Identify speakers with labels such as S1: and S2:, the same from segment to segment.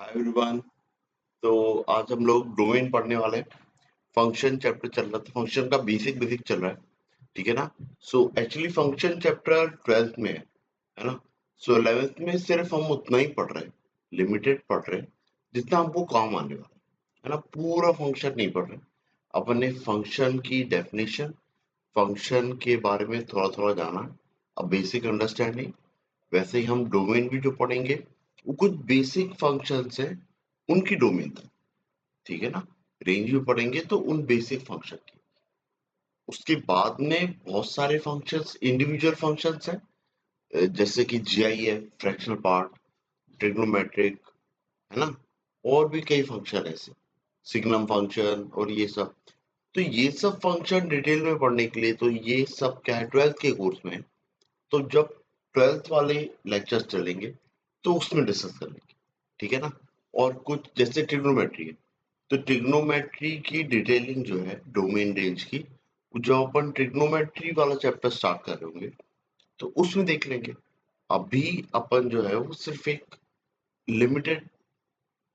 S1: Hi everyone. तो आज हम लोग डोमेन पढ़ने वाले हैं। फंक्शन चैप्टर चल रहा था, फंक्शन का बेसिक बेसिक चल रहा है, ठीक है ना। So actually function chapter 12th में है ना। सो 11th में सिर्फ हम उतना ही पढ़ रहे हैं, लिमिटेड पढ़ रहे हैं जितना हमको काम आने वाला है ना। पूरा फंक्शन नहीं पढ़ रहे। अपन ने फंक्शन की डेफिनेशन, फंक्शन के बारे में थोड़ा थोड़ा जाना, अब बेसिक अंडरस्टैंडिंग। वैसे ही हम डोमेन भी जो पढ़ेंगे वो कुछ बेसिक फंक्शंस हैं, उनकी डोमेन तक, ठीक है ना। रेंज भी पढ़ेंगे तो उन बेसिक फंक्शन की। उसके बाद में बहुत सारे फंक्शंस, इंडिविजुअल फंक्शंस हैं, जैसे कि जीआईएफ, फ्रैक्शनल पार्ट, ट्रिग्नोमेट्रिक, है ना। और भी कई फंक्शन ऐसे, सिग्नम फंक्शन और ये सब। तो ये सब फंक्शन डिटेल में पढ़ने के लिए तो ये सब क्या है, 12th के कोर्स में है। तो जब 12th वाले लेक्चर्स चलेंगे तो उसमें डिस्कस कर लेंगे, ठीक है ना। और कुछ जैसे ट्रिग्नोमेट्री है, तो ट्रिग्नोमेट्री की डिटेलिंग जो है डोमेन रेंज की, जो अपन ट्रिग्नोमेट्री वाला चैप्टर स्टार्ट कर रहे होंगे तो उसमें देख लेंगे। अभी अपन जो है वो सिर्फ एक लिमिटेड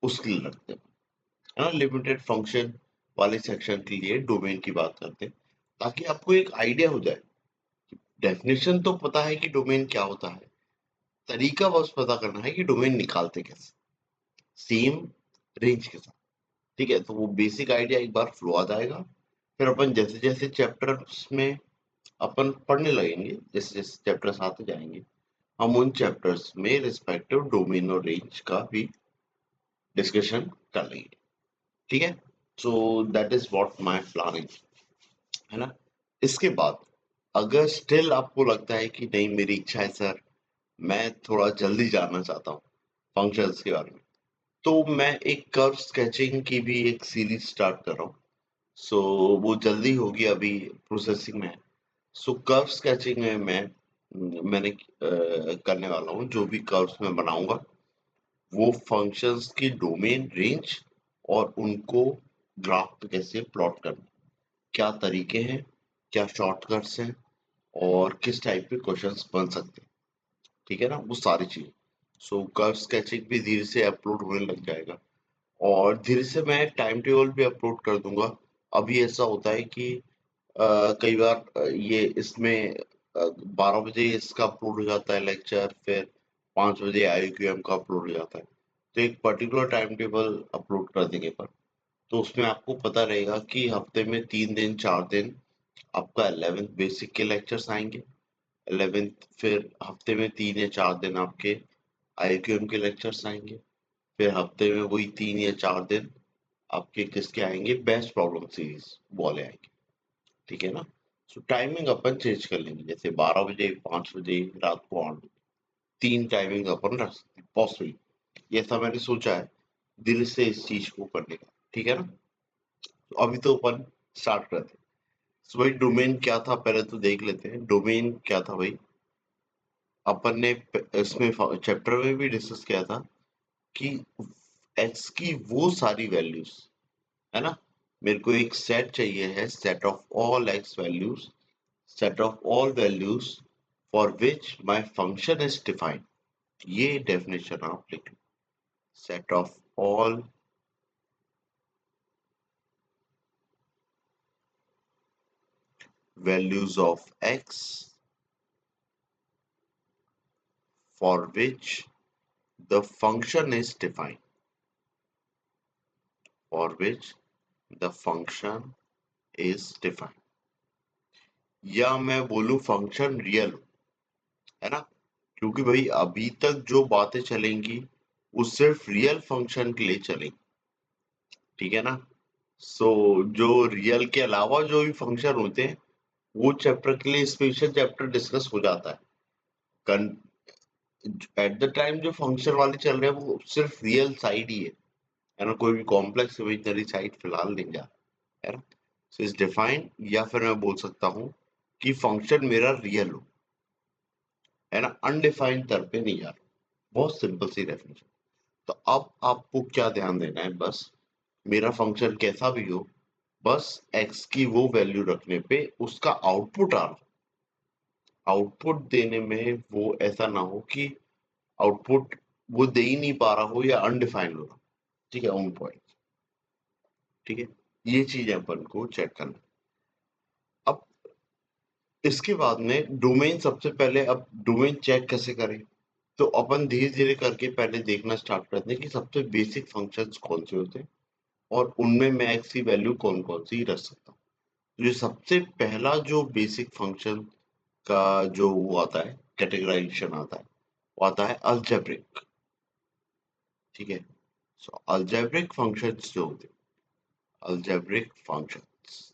S1: उसके लिए रखते हैं, है ना, लिमिटेड फंक्शन वाले सेक्शन के लिए डोमेन की बात करते हैं, ताकि आपको एक आइडिया हो जाए। डेफिनेशन तो पता है कि डोमेन क्या होता है, तरीका बस पता करना है कि डोमेन निकालते कैसे, सेम रेंज के साथ, ठीक है। तो वो बेसिक आइडिया एक बार फ्लो आ जाएगा। फिर अपन जैसे जैसे चैप्टर्स में अपन पढ़ने लगेंगे, जैसे जैसे चैप्टर्स आते जाएंगे, हम उन चैप्टर्स में रिस्पेक्टिव डोमेन और रेंज का भी डिस्कशन कर लेंगे, ठीक है। So that is what my planning, है ना। इसके बाद अगर स्टिल आपको लगता है कि नहीं, मेरी इच्छा है सर, मैं थोड़ा जल्दी जानना चाहता हूँ फंक्शंस के बारे में, तो मैं एक कर्व स्केचिंग की भी एक सीरीज स्टार्ट कर रहा हूँ। सो वो जल्दी होगी, अभी प्रोसेसिंग में है। सो कर्व स्केचिंग में मैंने करने वाला हूँ, जो भी कर्व्स मैं बनाऊंगा वो फंक्शंस की डोमेन रेंज और उनको ग्राफ पे कैसे प्लॉट करना, क्या तरीके हैं, क्या शॉर्टकट्स हैं, और किस टाइप के क्वेश्चंस बन सकते हैं, ठीक है ना, वो सारी चीजें। सो कर्व स्केचिंग भी धीरे से अपलोड होने लग जाएगा, और धीरे से मैं टाइम टेबल भी अपलोड कर दूंगा। अभी ऐसा होता है कि कई बार ये इसमें 12 बजे इसका अपलोड हो जाता है लेक्चर, फिर 5 बजे IQM का अपलोड हो जाता है। तो एक पर्टिकुलर टाइम टेबल अपलोड कर देंगे पर, तो उसमें आपको पता रहेगा कि हफ्ते में 3 दिन 4 दिन आपका 11th बेसिक के लेक्चर्स आएंगे। 11th फिर हफ्ते में 3 या 4 दिन आपके IQM के लेक्चर्स आएंगे। फिर हफ्ते में वही 3 या 4 दिन आपके किसके आएंगे, बेस्ट प्रॉब्लम सीरीज वाले आएंगे, ठीक है ना। सो टाइमिंग अपन चेंज कर लेंगे, जैसे 12 बजे, 5 बजे, रात को 8 बजे, 3 टाइमिंग अपन रख सकते हैं पॉसिबल। ये ऐसा मैंने सोचा है दिल से इस चीज को करने का, ठीक है ना। तो अभी तो अपन स्टार्ट करते हैं। सो भाई डोमेन क्या था पहले तो देख लेते हैं। डोमेन क्या था भाई, अपन ने इसमें चैप्टर में भी डिस्कस किया था कि एक्स की वो सारी वैल्यूज, है ना। मेरे को एक सेट चाहिए है, set of all x values, set of all values for which my function is defined। ये डेफिनेशन आप लिख लो, set of all values of x for which the function is defined, for which the function is defined। या मैं बोलूं function real, है ना, क्योंकि भाई अभी तक जो बातें चलेंगी वो सिर्फ रियल फंक्शन के लिए चलेंगी, ठीक है ना। सो जो रियल के अलावा जो भी फंक्शन होते हैं वो चैप्टर के लिए स्पेशल चैप्टर डिस्कस हो जाता है। एट द टाइम जो फंक्शन वाले चल रहे हैं वो सिर्फ रियल साइड ही है ना, कोई भी कॉम्प्लेक्स इमेजिनरी साइड फिलहाल नहीं जा रहा, है ना। सो इज डिफाइंड, या फिर मैं बोल सकता हूँ कि फंक्शन मेरा रियल हो, है ना, अनडिफाइंड तरफ पे नहीं जा रहा। बहुत सिंपल सी डेफिनेशन। तो अब आपको क्या ध्यान देना है, बस मेरा फंक्शन कैसा भी हो, बस एक्स की वो वैल्यू रखने पे उसका आउटपुट आ रहा, आउटपुट देने में वो ऐसा ना हो कि आउटपुट वो दे ही नहीं पा रहा हो या अनडिफाइंड हो रहा, ठीक है, ऑन पॉइंट। ठीक है, ये चीज अपन को चेक करना। अब इसके बाद में डोमेन, सबसे पहले अब डोमेन चेक कैसे करें, तो अपन धीरे धीरे करके पहले देखना स्टार्ट करते हैं कि सबसे बेसिक फंक्शंस कौन से होते हैं और उनमें मैं एक्स की वैल्यू कौन कौन सी रख सकता हूँ। तो ये सबसे पहला जो बेसिक फंक्शन का जो वो आता है, कैटेगराइजेशन आता है, वो आता है अलजेब्रिक। ठीक है, सो अलजेब्रिक फंक्शंस जो होते हैं, अलजेब्रिक फंक्शंस,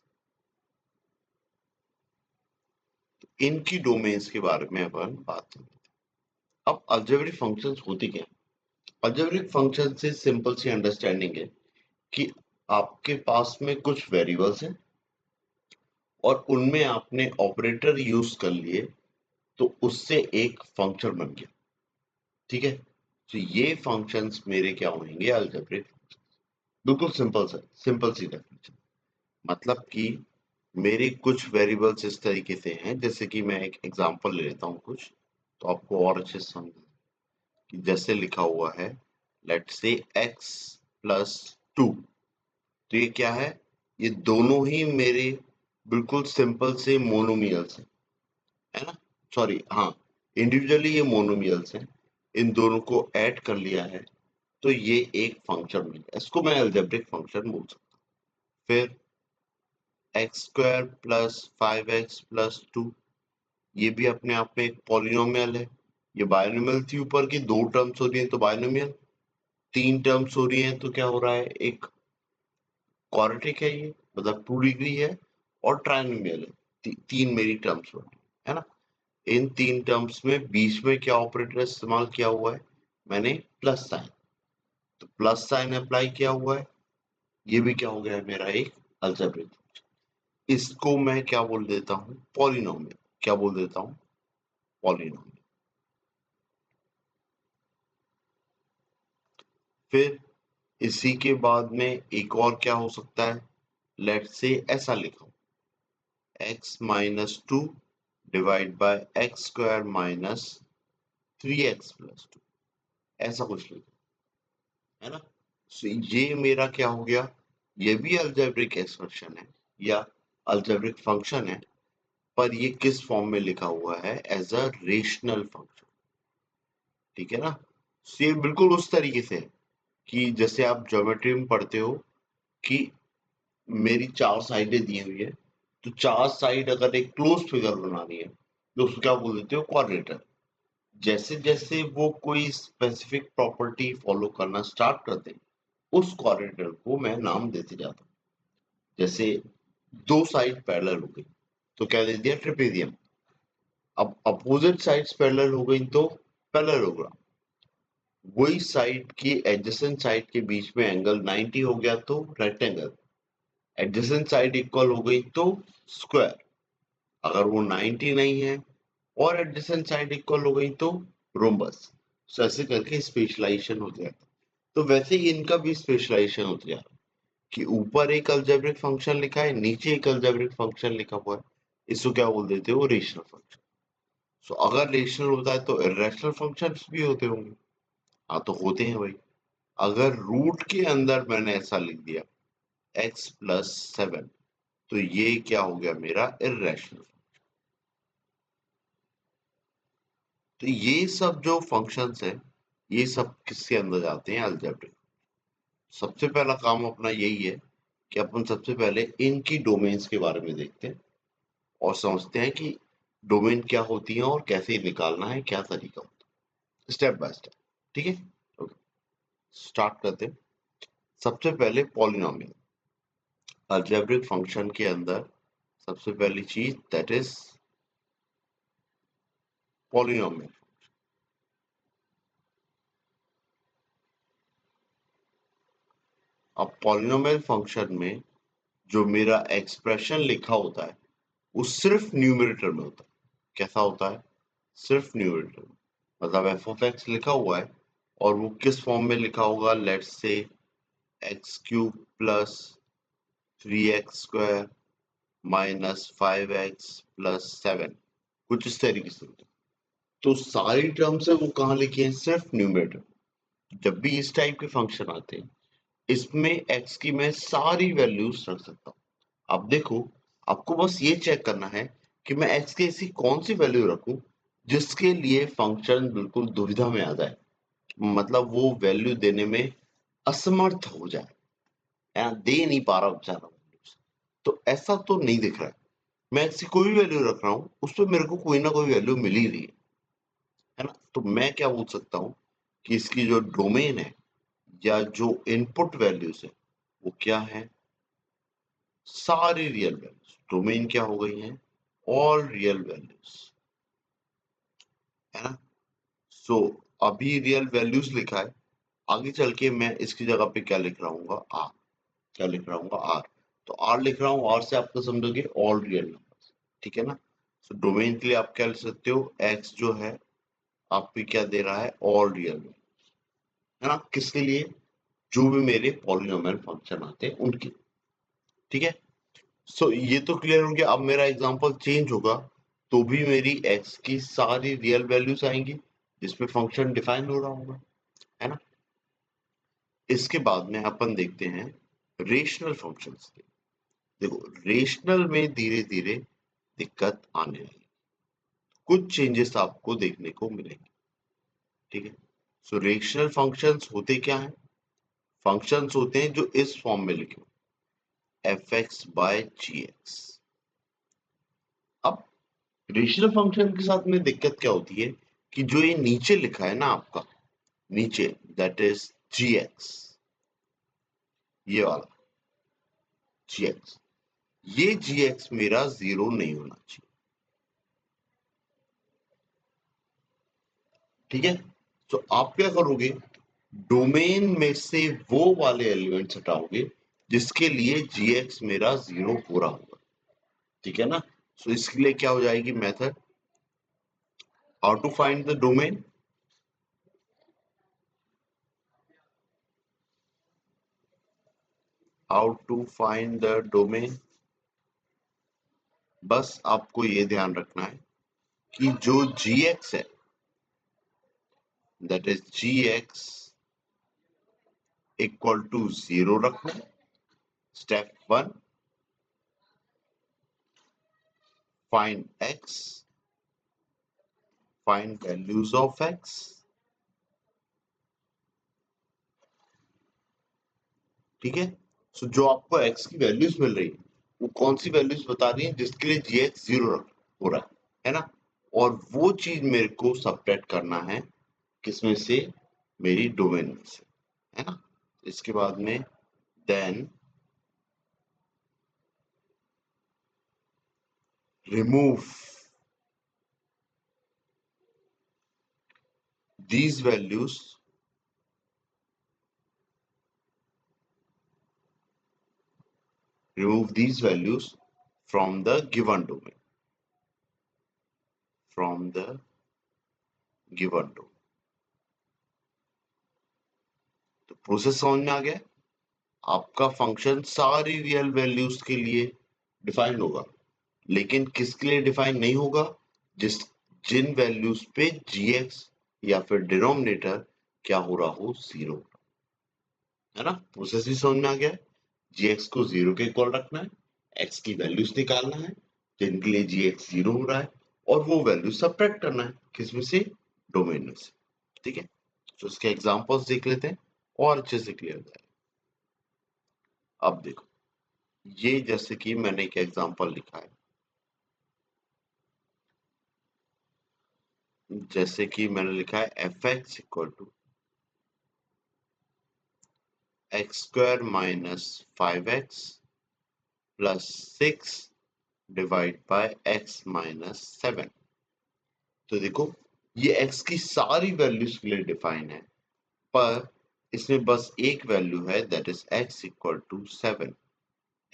S1: इनकी डोमेन्स के बारे में अपन बात करें। अब अलजेब्रिक फंक्शंस होती क्या है? अलजेब्रिक फंक्शन से सिंपल सी अंडरस्टैंडिंग है कि आपके पास में कुछ वेरिएबल्स हैं और उनमें आपने ऑपरेटर यूज कर लिए, तो उससे एक फंक्शन बन गया। ठीक है, तो ये फंक्शंस मेरे क्या होंगे? अलजेब्रिक। बिल्कुल सिंपल सी डेफिनेशन। मतलब कि मेरे कुछ वेरिएबल्स इस तरीके से हैं, जैसे कि मैं एक एग्जांपल ले लेता हूँ कुछ, तो आपको और अच्छे से समझ कि जैसे लिखा हुआ है, लेट्स से x प्लस 2। तो ये क्या है? ये दोनों ही मेरे बिल्कुल सिंपल से मोनोमियल्स हैं, है ना? सॉरी, हाँ, इंडिविजुअली ये मोनोमियल्स हैं। इन दोनों को ऐड कर लिया है, तो ये एक फंक्शन बन गया। इसको मैं अलजेब्रिक फंक्शन बोल सकता हूँ। फिर x square plus 5x plus 2, ये भी अपने आप में एक पॉलिनोमियल है। ये बायनोमियल थी, ऊपर की दो टर्म्स हो रही है तो बायनोमियल, तीन टर्म्स हो रही है तो क्या हो रहा है? एक क्वाड्रेटिक है ये, मतलब 2 डिग्री है, और ट्राइनोमियल है। तीन मेरी टर्म्स हो रही है ना? इन तीन टर्म्स में बीच में क्या ऑपरेटर इस्तेमाल किया हुआ है? मैंने प्लस साइन, तो प्लस साइन अप्लाई किया हुआ है। ये भी क्या हो गया? मेरा एक अलजेब्रिक। इसको मैं क्या बोल देता हूँ? पॉलिनोमियल। क्या बोल देता हूँ? पॉलिनोमियल। फिर इसी के बाद में एक और क्या हो सकता है? लेट्स से ऐसा लिखा हूं, x minus 2 divide bye x square minus 3x plus 2, ऐसा कुछ लिखा है ना? So, ये मेरा क्या हो गया? ये भी अलजेब्रिक एक्सप्रेशन है या अलजेब्रिक फंक्शन है, पर ये किस फॉर्म में लिखा हुआ है? As a rational function. ठीक है ना? So, ये बिल्कुल उस तरीके से है कि जैसे आप ज्योमेट्री में पढ़ते हो कि मेरी चार साइडें दी हुई है, तो चार साइड अगर एक क्लोज फिगर बनानी है तो उसको क्या बोल देते हो? क्वाड्रेटर। जैसे जैसे वो कोई स्पेसिफिक प्रॉपर्टी फॉलो करना स्टार्ट करते हैं, उस क्वाड्रेटर को मैं नाम देते जाता हूँ। जैसे दो साइड पैरेलल हो गई तो क्या दे दिया? ट्रेपेजियम। अब अपोजिट साइड्स पैरेलल हो गई तो पैरेललोग्राम। वही साइड की एडजेसेंट साइड के बीच में एंगल 90 हो गया तो रेक्टेंगल। एडजेसेंट साइड इक्वल हो गई तो स्क्वायर। अगर वो 90 नहीं है और एडजेसेंट साइड इक्वल हो गई तो रोम्बस। सो ऐसे करके स्पेशलाइजेशन हो जाता है। तो वैसे ही इनका भी स्पेशलाइजेशन होता है कि ऊपर एक अलजेब्रिक फंक्शन लिखा है, नीचे एक अलजेब्रिक फंक्शन लिखा हुआ है, इसको क्या बोल देते हो? Rational function. सो अगर रेशनल होता है तो इर्रेशनल फंक्शंस भी होते होंगे। हाँ, तो होते हैं भाई। अगर रूट के अंदर मैंने ऐसा लिख दिया x प्लस 7, तो ये क्या हो गया? मेरा इर्रेशनल। तो ये सब जो फंक्शंस है, ये सब किसके अंदर जाते हैं? अलजेब्रिक। सबसे पहला काम अपना यही है कि अपन सबसे पहले इनकी डोमेन्स के बारे में देखते हैं और समझते हैं कि डोमेन क्या होती है और कैसे निकालना है, क्या तरीका होता है, स्टेप बाय स्टेप। ठीक है, ओके, स्टार्ट करते हैं। सबसे पहले पॉलिनोमियल। अलजेब्रिक फंक्शन के अंदर सबसे पहली चीज दैट इज पॉलिनोमियल। अब पॉलिनोमियल फंक्शन में जो मेरा एक्सप्रेशन लिखा होता है वो सिर्फ न्यूमरेटर में होता है। कैसा होता है? सिर्फ न्यूमरेटर में। मतलब एफ ऑफ एक्स लिखा हुआ है और वो किस फॉर्म में लिखा होगा? Let's say x cube plus 3x square minus 5x plus 7, कुछ इस तरीके से होता है। तो सारी टर्म्स है वो कहाँ लिखी है? सिर्फ न्यूमरेटर। जब भी इस टाइप के फंक्शन आते हैं इसमें x की मैं सारी वैल्यूज रख सकता हूं। अब देखो, आपको बस ये चेक करना है कि मैं x की ऐसी कौन सी वैल्यू रखूं जिसके लिए फंक्शन बिल्कुल दुविधा में आ जाए, मतलब वो वैल्यू देने में असमर्थ हो जाए, या दे नहीं पा रहा बेचारा values। तो ऐसा तो नहीं दिख रहा है। मैं x की कोई भी वैल्यू रख रहा हूं, उस पर मेरे को कोई ना कोई वैल्यू मिल ही रही है ना। तो मैं क्या बोल सकता हूँ कि इसकी जो डोमेन है या जो इनपुट वैल्यूज है वो क्या है, सारी रियल वैल्यूज। डोमेन क्या हो गई है, ऑल रियल वैल्यूज, है ना। सो अभी रियल वैल्यूज लिखा है, आगे चल के मैं इसकी जगह पे क्या लिख रहा हूँ, आर। क्या लिख रहा हूँ, आर। तो आर लिख रहा हूँ, आर से आपको समझोगे ऑल रियल नंबर्स, ठीक है ना। सो डोमेन के लिए आप क्या लिख सकते हो, एक्स जो है आपको क्या दे रहा है, ऑल रियल, है ना। किसके लिए, जो भी मेरे पॉलिनोमियल फंक्शन आते हैं उनके, ठीक है। सो ये तो क्लियर हो गया। अब मेरा एग्जांपल चेंज होगा तो भी मेरी x की सारी रियल वैल्यूज आएंगी जिसमें फंक्शन डिफाइन हो रहा होगा, है ना। इसके बाद में अपन देखते हैं रेशनल फंक्शंस के। देखो, रेशनल में धीरे धीरे दिक्कत आने लगी, कुछ चेंजेस आपको देखने को मिलेंगे, ठीक है। सो रेशनल फंक्शंस होते क्या हैं, फंक्शंस होते हैं जो इस फॉर्म में लिखे एफ एक्स बाय जी एक्स। अब रेशनल फंक्शन के साथ में दिक्कत क्या होती है कि जो ये नीचे लिखा है ना आपका, नीचे, दैट इज जी एक्स, ये वाला जी एक्स, ये जी एक्स मेरा जीरो नहीं होना चाहिए, ठीक है। तो आप क्या करोगे, डोमेन में से वो वाले एलिमेंट्स हटाओगे जिसके लिए जी एक्स मेरा जीरो हो रहा होगा, ठीक है ना। सो इसके लिए क्या हो जाएगी method, how to find the domain, how to find the domain. बस आपको ये ध्यान रखना है कि जो जी एक्स है, that is g x equal to zero रखना है। Step one, find x, find values of x, ठीक है। सो जो आपको एक्स की वैल्यूज मिल रही है वो कौन सी वैल्यूज बता रही है, जिसके लिए जी एक्स जीरो हो रहा है ना। और वो चीज मेरे को सबट्रैक्ट करना है किसमें से, मेरी डोमेन में से, है ना। इसके बाद में then remove these values, remove these values from the given domain, from the given domain। तो प्रोसेस समझ में आ गया, आपका फंक्शन सारी रियल वैल्यूज के लिए डिफाइन होगा, लेकिन किसके लिए डिफाइन नहीं होगा, जिस जिन वैल्यूज पे gx या फिर डिनोमिनेटर क्या हो रहा हो, जीरो, है ना। प्रोसेस भी समझ में आ गया है। gx को जीरो के इक्वल रखना है, x की वैल्यूज निकालना है जिनके लिए gx जीरो हो रहा है, और वो वैल्यू सबट्रैक्ट करना है किसमें से, डोमेन में से, ठीक है। तो इसके एग्जांपल्स देख लेते हैं और अच्छे से क्लियर हो जाएगा। अब देखो, ये जैसे कि मैंने एक एग्जांपल लिखा है, जैसे कि मैंने लिखा है f x equal to x square minus 5x plus 6 divide by x minus 7। तो देखो, ये x की सारी वैल्यूज के लिए डिफाइन है, पर इसमें बस एक वैल्यू है, that is x equal to 7।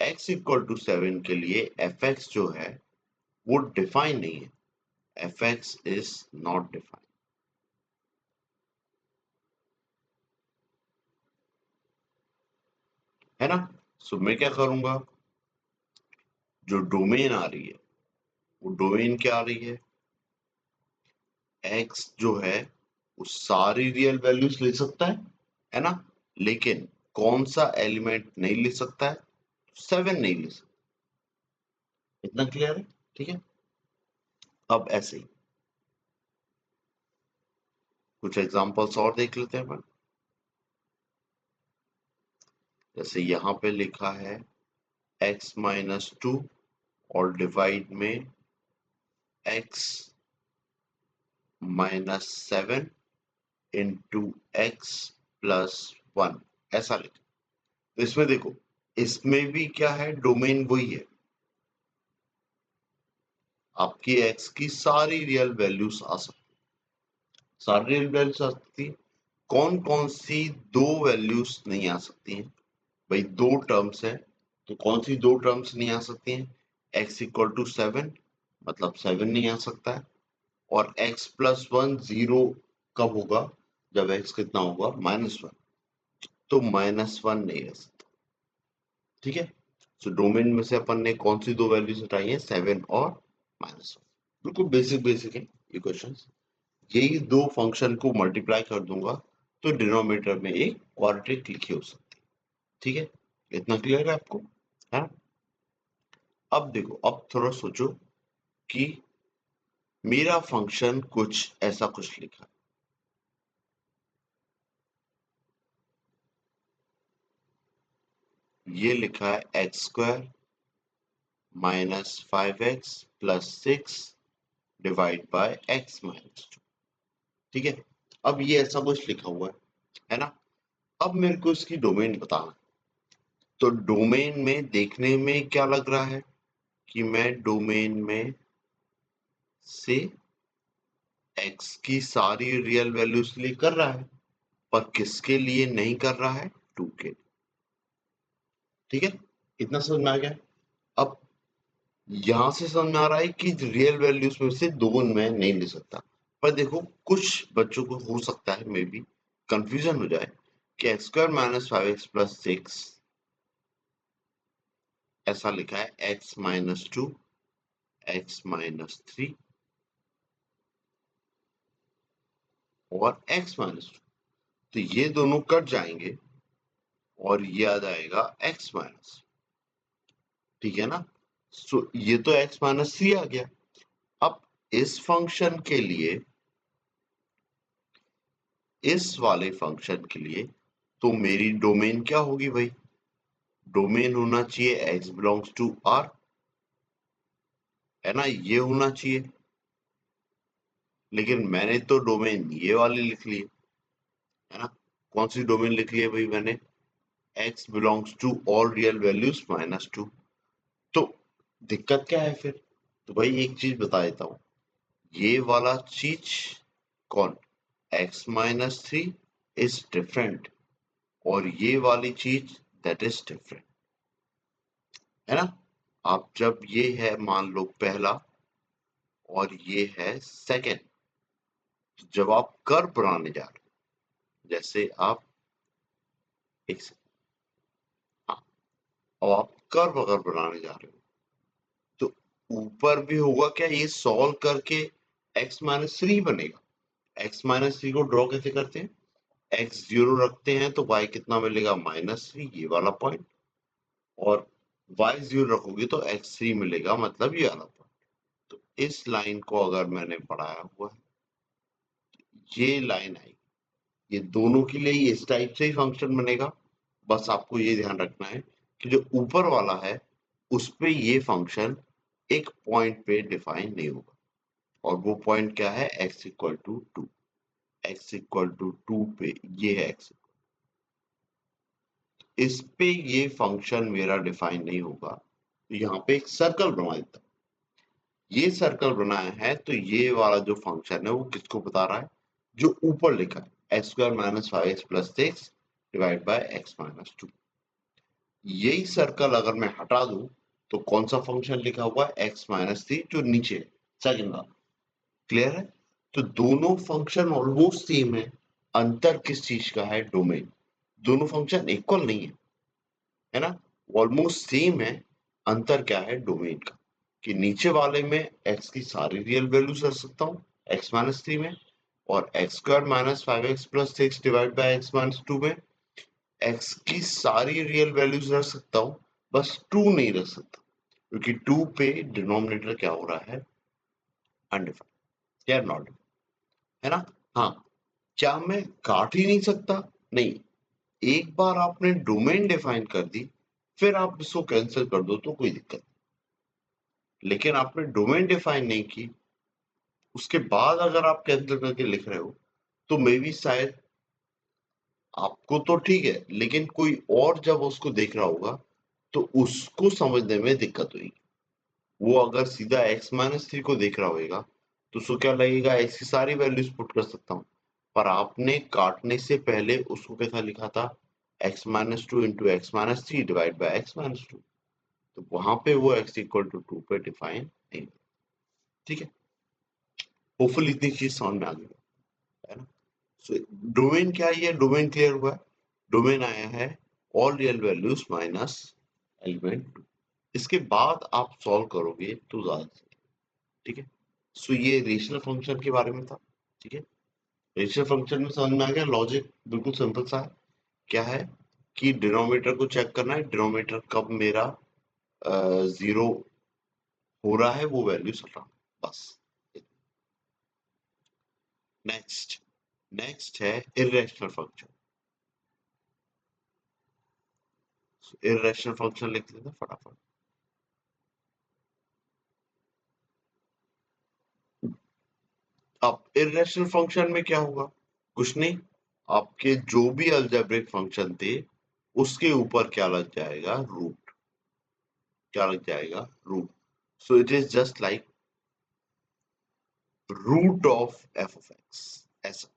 S1: x equal to 7 के लिए fx जो है वो डिफाइन नहीं है, fx इज नॉट डिफाइंड, है ना। सो मैं क्या करूंगा, जो डोमेन आ रही है वो डोमेन क्या आ रही है, x जो है वो सारी रियल वैल्यूज ले सकता है ना, लेकिन कौन सा एलिमेंट नहीं ले सकता है? 7 नहीं ले सकता। इतना क्लियर है? ठीक है, अब ऐसे ही कुछ एग्जांपल्स और देख लेते हैं अपन। जैसे यहाँ पे लिखा है x-2 और डिवाइड में x-7 इंटू x+1, ऐसा लिखा। तो इसमें देखो, इसमें भी क्या है, डोमेन वही है, आपकी x की सारी रियल वैल्यूज आ सकती, सारी रियल वैल्यूज आ सकती है। कौन कौन सी दो वैल्यूज नहीं आ सकती हैं? भाई दो टर्म्स है, तो कौन सी दो टर्म्स नहीं आ सकती हैं? x=7, मतलब 7 नहीं आ सकता है, और x+1 0 कब होगा? जब x कितना होगा? -1, तो -1 नहीं रह सकता। ठीक है, तो डोमेन में से अपन ने कौन सी दो वैल्यूज हटाई है? 7 और -1। बिल्कुल बेसिक बेसिक है ये क्वेश्चंस। यही दो फंक्शन को मल्टीप्लाई कर दूंगा तो डिनोमिनेटर में एक क्वाड्रेटिक लिखी हो सकती है। ठीक है, इतना क्लियर है आपको? है? अब देखो, अब थोड़ा सोचो कि मेरा फंक्शन कुछ ऐसा कुछ लिखा, ये लिखा है x² -5x + 6 divide bye x-2। ठीक है, अब ये ऐसा कुछ लिखा हुआ है ना? अब मेरे को इसकी डोमेन बताना है। तो डोमेन में देखने में क्या लग रहा है कि मैं डोमेन में से x की सारी रियल वैल्यूज के लिए कर रहा है, पर किसके लिए नहीं कर रहा है? 2 के। ठीक है, इतना समझ में आ गया? अब यहां से समझ में आ रहा है कि रियल वैल्यूज में से दो मैं नहीं ले सकता। पर देखो, कुछ बच्चों को हो सकता है मे बी कंफ्यूजन हो जाए कि x² -5x + 6 ऐसा लिखा है x-2 x-3 और x-2, तो ये दोनों कट जाएंगे और ये आ जाएगा x-, ठीक है ना? सो ये तो x-3 आ गया। अब इस फंक्शन के लिए, इस वाले फंक्शन के लिए, तो मेरी डोमेन क्या होगी भाई? डोमेन होना चाहिए x बिलोंग्स टू R, है ना? ये होना चाहिए, लेकिन मैंने तो डोमेन ये वाली लिख ली है ना? कौन सी डोमेन लिख ली है भाई मैंने? x belongs to all real values -2। तो दिक्कत क्या है फिर? तो भाई एक चीज बता देता हूँ, ये वाला चीज कौन, x-3 इज डिफरेंट, और ये वाली चीज दैट इज डिफरेंट, है ना? आप जब ये है मान लो पहला और ये है सेकंड, तो जब आप कर्व बनाने जा रहे हो, जैसे आप एक हाँ, और आप कर्व अगर बनाने जा रहे हो, तो ऊपर भी होगा क्या, ये सॉल्व करके x-3 बनेगा। x-3 को ड्रॉ कैसे करते हैं? x 0 रखते हैं तो y कितना मिलेगा? -3, ये वाला पॉइंट, और y 0 रखोगे तो x3 मिलेगा, मतलब ये वाला पॉइंट। तो इस लाइन को अगर मैंने बढ़ाया हुआ है, ये लाइन आई, ये दोनों के लिए ही इस टाइप से ही फंक्शन बनेगा। बस आपको ये ध्यान रखना है कि जो ऊपर वाला है उस पे ये फंक्शन एक पॉइंट पे डिफाइन नहीं होगा, और वो पॉइंट क्या है? x=2, x=2 पे ये है x, इस पे ये फंक्शन मेरा डिफाइन नहीं होगा। तो यहाँ पे एक सर्कल बना देता हूं। ये सर्कल बनाया है तो ये वाला जो फंक्शन है वो किसको बता रहा है? जो ऊपर लिखा है x² -5x + 6 divide bye x-2। यही सर्कल अगर मैं हटा दूं तो कौन सा फंक्शन लिखा हुआ है? x-3, जो नीचे है, सेकंड वाला। क्लियर है? तो दोनों फंक्शन ऑलमोस्ट सेम है, अंतर किस चीज का है? डोमेन। दोनों फंक्शन इक्वल नहीं है ना? ऑलमोस्ट सेम है, अंतर क्या है? डोमेन का। कि नीचे वाले में x की सारी रियल वैल्यूज रख सकता हूँ x-3 में, और x² -5x + 6 divide bye x-2 में x की सारी रियल वैल्यूज रख सकता हूं, बस 2 नहीं रख सकता, क्योंकि 2 पे डिनोमिनेटर क्या हो रहा है, अनडिफाइंड या नॉट, है ना। हाँ, क्या मैं काट ही नहीं सकता? नहीं, एक बार आपने डोमेन डिफाइन कर दी, फिर आप इसको कैंसिल कर दो तो कोई दिक्कत नहीं। लेकिन आपने डोमेन डिफाइन नहीं की, उसके बाद अगर आप कैंसिल करके लिख रहे हो, तो मे बी शायद आपको तो ठीक है, लेकिन कोई और जब उसको देख रहा होगा, तो उसको समझने में दिक्कत होगी। वो अगर सीधा x-3 को देख रहा होगा, तो उसको क्या लगेगा, x की सारी वैल्यूज पुट कर सकता हूँ। पर आपने काटने से पहले उसको कैसा लिखा था, x-2 into x-3 divide by x-2, तो वहां पे वो x इक्वल टू 2 पे डिफाइन नहीं। ठीक है, होपफुल इतनी चीज समझ में आ गई है ना। सो डोमेन क्या है, ये डोमेन क्लियर हुआ है। डोमेन आया है all real values minus element 2। इसके बाद आप सॉल्व करोगे तो ज्यादा सही। ठीक है, सो ये रेशनल फंक्शन के बारे में था। ठीक है, रेशनल फंक्शन में समझ में आ गया, लॉजिक बिल्कुल सिंपल सा है। क्या है कि डिनोमिनेटर को चेक करना है, डिनोमिनेटर कब मेरा जीरो हो रहा है, वो वैल्यू चल रहा है, बस। नेक्स्ट नेक्स्ट है इर्रेशनल फंक्शन। इर्रेशनल फंक्शन लिख लेते हैं फटाफट। अब इर्रेशनल फंक्शन में क्या होगा, कुछ नहीं, आपके जो भी अलजेब्रिक फंक्शन थे, उसके ऊपर क्या लग जाएगा, रूट। क्या लग जाएगा, root. So it is just like root of f of x, ऐसा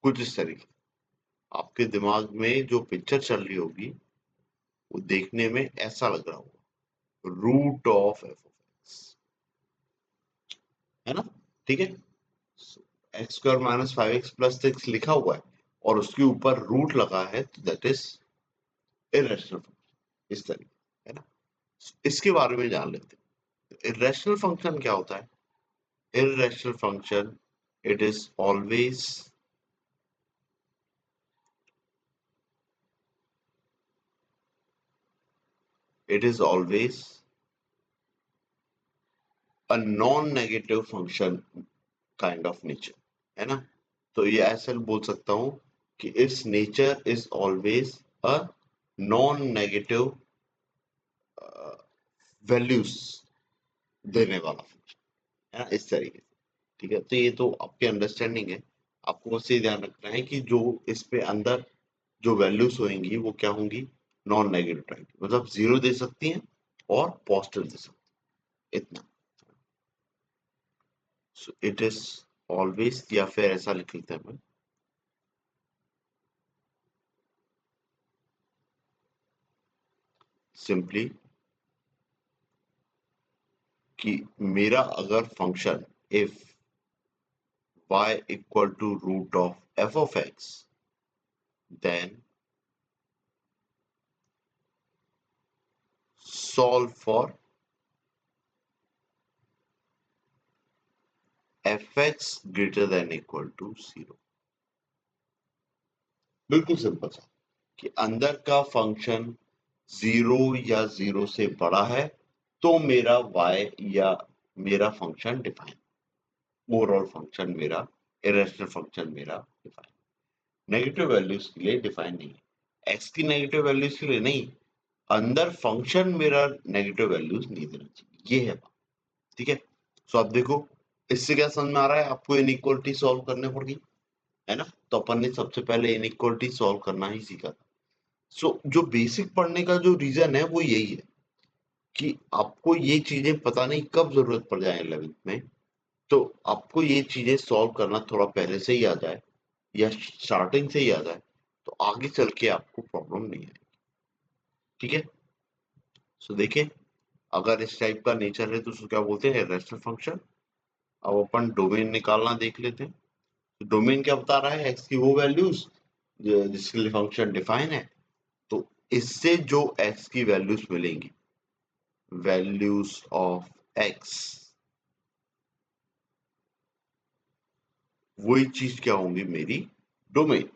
S1: कुछ इस तरीके। आपके दिमाग में जो पिक्चर चल रही होगी, वो देखने में ऐसा लग रहा होगा, root of f of x, है ना। ठीक है, x square minus 5x plus 6 लिखा हुआ है और उसके ऊपर रूट लगा है, तो दैट इज इरेशनल फंक्शन, इस तरीके, है ना। इसके बारे में जान लेते हैं। इरेशनल फंक्शन क्या होता है? Irrational function, it is always it is always a non-negative function kind of nature, है ना। तो ये ऐसे बोल सकता हूं कि its nature is always a non-negative values देने वाला फंक्शन, है ना, इस तरीके से। ठीक है, तो ये तो आपकी अंडरस्टैंडिंग है। आपको बस ये ध्यान रखना है कि जो इस पे अंदर जो वैल्यूज होंगी वो क्या होंगी, नॉन नेगेटिव टाइप, मतलब जीरो दे सकती हैं और पॉजिटिव दे सकती हैं, इतना। सो इट इज ऑलवेज, या फिर ऐसा लिख लेते हैं, सिंपली कि मेरा अगर function if y equal to root of f of x, then solve for f x greater than equal to zero. बिल्कुल सिंपल सा, कि अंदर का फंक्शन जीरो या जीरो से बड़ा है, तो मेरा y या मेरा फंक्शन डिफाइन, ओवरऑल फंक्शन मेरा, इरेशनल फंक्शन मेरा डिफाइन। नेगेटिव वैल्यूज के लिए डिफाइन नहीं है, x की नेगेटिव वैल्यूज के लिए नहीं, अंदर फंक्शन मेरा नेगेटिव वैल्यूज नहीं देना चाहिए, ये है बात। ठीक है, सो आप देखो, इससे क्या समझ में आ रहा है, आपको इनइक्वालिटी सॉल्व करने पड़ेगी, है ना। तो अपन ने सबसे पहले इनइक्वालिटी सॉल्व करना ही सीखा था। सो जो बेसिक पढ़ने का जो रीजन है वो यही है कि आपको ये चीजें पता नहीं कब जरूरत पड़ जाए 11th में, तो आपको ये चीजें सॉल्व करना थोड़ा पहले से ही आ जाए या स्टार्टिंग से ही आ जाए, तो आगे चल के आपको प्रॉब्लम नहीं आएगी। ठीक है, सो देखिए, अगर इस टाइप का नेचर है तो उसको क्या बोलते हैं, रेशनल फंक्शन। अब अपन डोमेन निकालना देख लेते हैं। तो डोमेन क्या बता रहा है, एक्स की वो वैल्यूज जिसके लिए फंक्शन डिफाइन है, तो इससे जो एक्स की वैल्यूज मिलेंगी, वैल्यूज ऑफ एक्स, वही चीज क्या होंगी, मेरी डोमेन।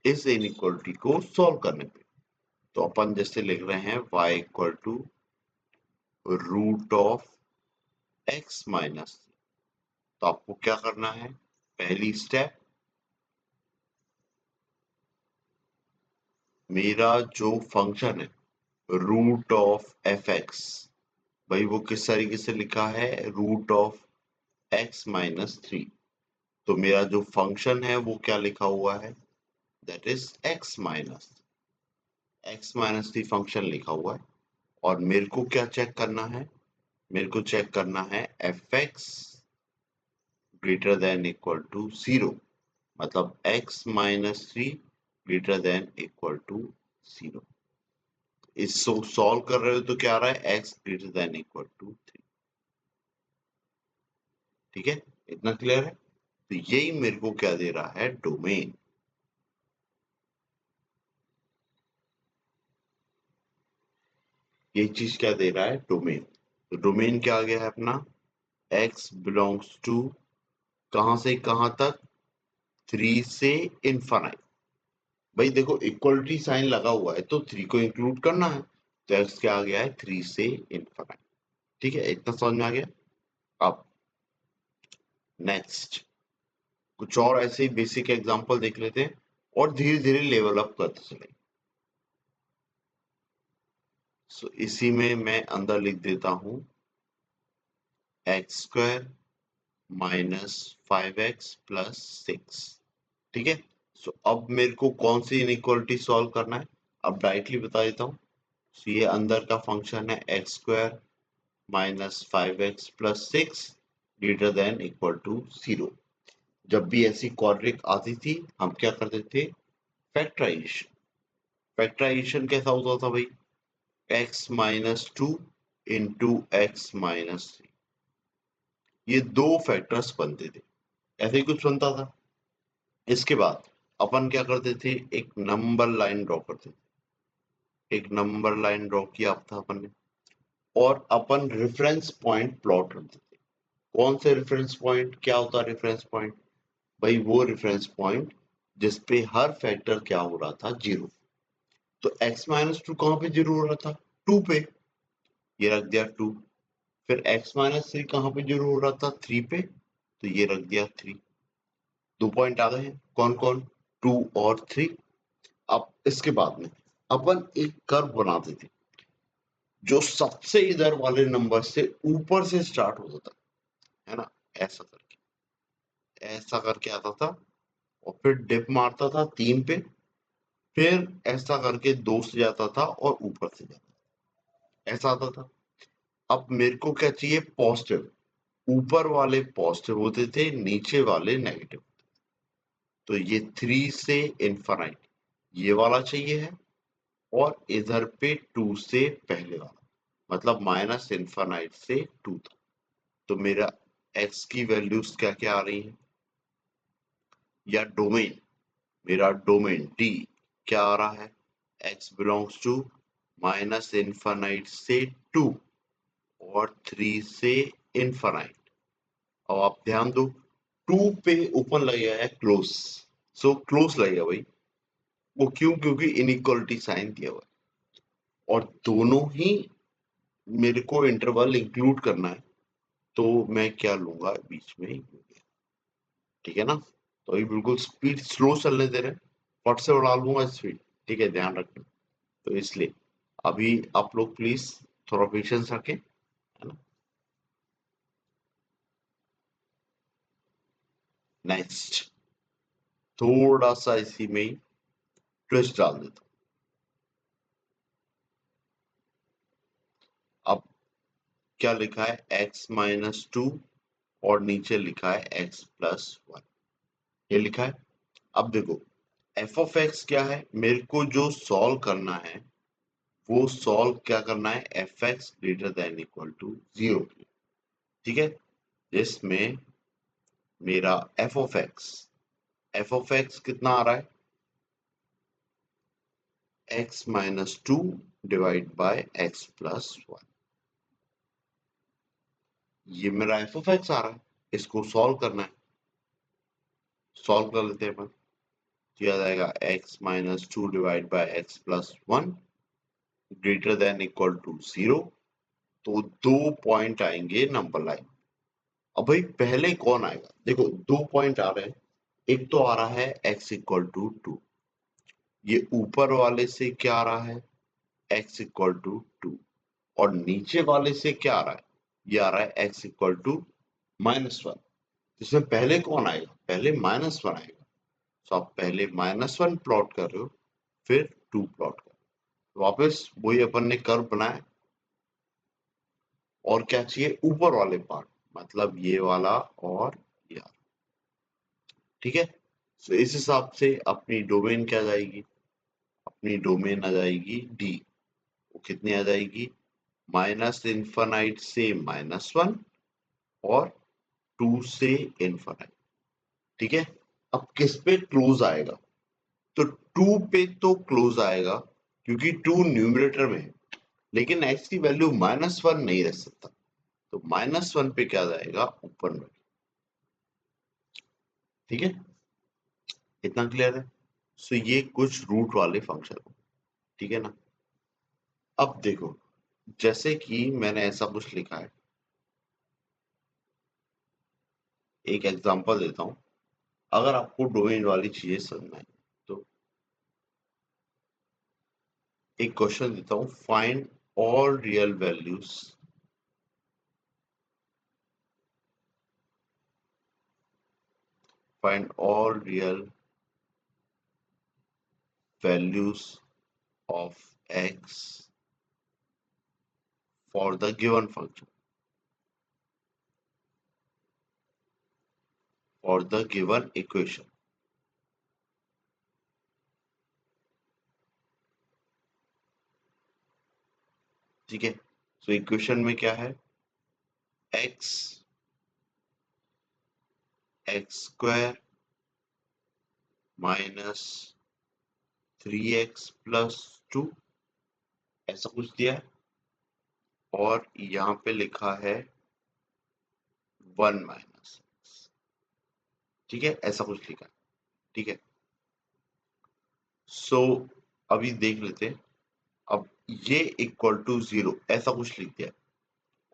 S1: इस इनइक्वालिटी को सॉल्व करने पे। तो अपन जैसे लिख रहे हैं y equal to root of x minus, तो आपको क्या करना है, पहली स्टेप, मेरा जो फंक्शन है रूट ऑफ एफ एक्स, भाई वो किस तरीके से लिखा है, रूट ऑफ x माइनस 3। तो मेरा जो फंक्शन है वो क्या लिखा हुआ है, that is x minus 3 function लिखा हुआ है। और मेरे को क्या चेक करना है, मेरे को चेक करना है f x greater than equal to 0, मतलब x minus 3 greater than equal to 0। इसको सॉल्व कर रहे हो तो क्या आ रहा है, x greater than equal to 3। ठीक है, इतना क्लियर है। तो यही मेरे को क्या दे रहा है, डोमेन। ये चीज क्या दे रहा है, डोमेन। तो डोमेन क्या आ गया है अपना, x बिलोंग्स टू कहां से कहां तक, 3 से इनफाइनाइट। भाई देखो इक्वलिटी साइन लगा हुआ है तो 3 को इंक्लूड करना है, तो x क्या आ गया है, 3 से इनफाइनाइट। ठीक है, इतना समझ में आ गया। अब नेक्स्ट कुछ और ऐसे ही बेसिक एग्जांपल देख लेते हैं और धीरे धीरे लेवल अप करते चलेंगे। सो इसी में मैं अंदर लिख देता हूं x square minus 5x plus 6। ठीक है, सो अब मेरे को कौन सी इनइक्वालिटी सॉल्व करना है, अब डायरेक्टली बता देता हूँ। सो ये अंदर का फंक्शन है x square minus 5x plus 6 greater than equal to 0। जब भी ऐसी क्वाड्रिक आती थी हम क्या करते थे, फैक्टराइजेशन। फैक्टराइजेशन कैसा होता था भाई, x minus 2 into x minus 3, ये दो फैक्टर्स बनते थे, ऐसे ही कुछ बनता था। इसके बाद अपन क्या करते थे, एक नंबर लाइन ड्रॉ करते थे, एक नंबर लाइन ड्रॉ किया था अपन ने, और अपन रेफरेंस पॉइंट प्लॉट करते थे। कौन से रेफरेंस पॉइंट, क्या होता है रेफरेंस पॉइंट, भाई वो रेफरेंस पॉइंट जिसपे हर फैक्टर क्या हो रहा था, 0। तो x माइनस 2 कहाँ पे 0 हो रहा था, 2 पे, ये रख दिया 2। फिर x माइनस 3 कहाँ पे 0 हो रहा था, 3 पे, तो ये रख दिया 3। दो पॉइंट आ गए हैं, कौन कौन, 2 और 3। अब इसके बाद में अपन एक कर्व बनाते थे जो सबसे इधर वाले नंबर से ऊपर से स्टार्ट होता था, है ना, ऐसा करके, ऐसा करके आता था, और फिर डिप मारता था 3 पे, फिर ऐसा करके 2 से जाता था और ऊपर से जाता था, ऐसा आता था। अब मेरे को क्या चाहिए, पॉजिटिव, ऊपर वाले पॉजिटिव होते थे, नीचे वाले नेगेटिव। तो ये 3 से इनफाइनाइट ये वाला चाहिए है, और इधर पे 2 से पहले वाला, मतलब माइनस इनफाइनाइट से 2 तक। तो मेरा x की वैल्यूज क्या क्या आ रही है, या डोमेन, मेरा डोमेन D क्या आ रहा है, x belongs to minus infinite से 2 और 3 से इनफाइनाइट। अब आप ध्यान दो, 2 पे ओपन लगेगा है क्लोज, सो क्लोज लगेगा भाई, वो क्यों, क्योंकि इनइक्वालिटी साइन दिया हुआ है और दोनों ही मेरे को इंटरवल इंक्लूड करना है, तो मैं क्या लूंगा बीच में, ठीक है ना। तो अभी बिल्कुल स्पीड स्लो चलने दे रहे हैं, फट से बढ़ा लूंगा स्पीड, ठीक है, ध्यान रखना। तो इसलिए अभी आप लोग प्लीज थोड़ा पेशेंस रखें, है ना। नेक्स्ट थोड़ा सा इसी में ही ट्विस्ट डाल देता हूं। अब क्या लिखा है, x माइनस 2 और नीचे लिखा है x प्लस 1, ये लिखा है। अब देखो एफ ऑफ एक्स क्या है, मेरे को जो सॉल्व करना है वो सॉल्व क्या करना है, f x greater than equal to 0, ठीक है, जिसमें मेरा एफ ऑफ एक्स कितना आ रहा है, x minus 2 divide by x plus 1, ये मेरा एफ ऑफ एक्स आ रहा है, इसको सॉल्व करना है, सॉल्व कर लेते हैं अपन। किया जाएगा x minus 2 divide by x plus 1 greater than equal to 0। तो 2 पॉइंट आएंगे नंबर लाइन। अब भाई पहले कौन आएगा? देखो 2 पॉइंट आ रहे हैं। एक तो आ रहा है x इक्वल टू 2, ये ऊपर वाले से क्या आ रहा है? x इक्वल टू 2, और नीचे वाले से क्या आ रहा है? ये आ रहा है x इक्वल टू -1। इसमें पहले कौन आएगा? पहले -1 आएगा। तो आप पहले -1 प्लॉट कर रहे हो, फिर 2 प्लॉट कर रहे हो। वापस वही अपन ने कर्व बनाया, और क्या चाहिए? ऊपर वाले पार्ट, मतलब ये वाला और ये वाला। ठीक है, तो इस हिसाब से अपनी डोमेन क्या जाएगी? अपनी डोमेन आ जाएगी डी। वो कितनी आ जाएगी? माइनस इन्फानाइट से -1 और 2 से इन्फानाइट। ठीक है, अब किस पे क्लोज आएगा? तो 2 पे तो क्लोज आएगा, क्योंकि 2 न्यूमरेटर में है, लेकिन x की वैल्यू -1 नहीं रह सकता। तो -1 पे क्या जाएगा? ऊपर में। ठीक है, इतना क्लियर है? सो ये कुछ रूट वाले फंक्शन, ठीक है ना। अब देखो, जैसे कि मैंने ऐसा कुछ लिखा है, एक एग्जांपल देता हूं, अगर आपको डोमेन वाली चीजें समझना है तो एक क्वेश्चन देता हूं, find all real values find all real values of x for the given function, for the given equation। ठीक है, तो इक्वेशन में क्या है? x square minus 3x plus 2, ऐसा कुछ दिया है, और यहाँ पे लिखा है 1 माइनस। ठीक है, ऐसा कुछ लिखा है। ठीक है, सो अभी देख लेते हैं। अब ये इक्वल टू 0 ऐसा कुछ लिख दिया,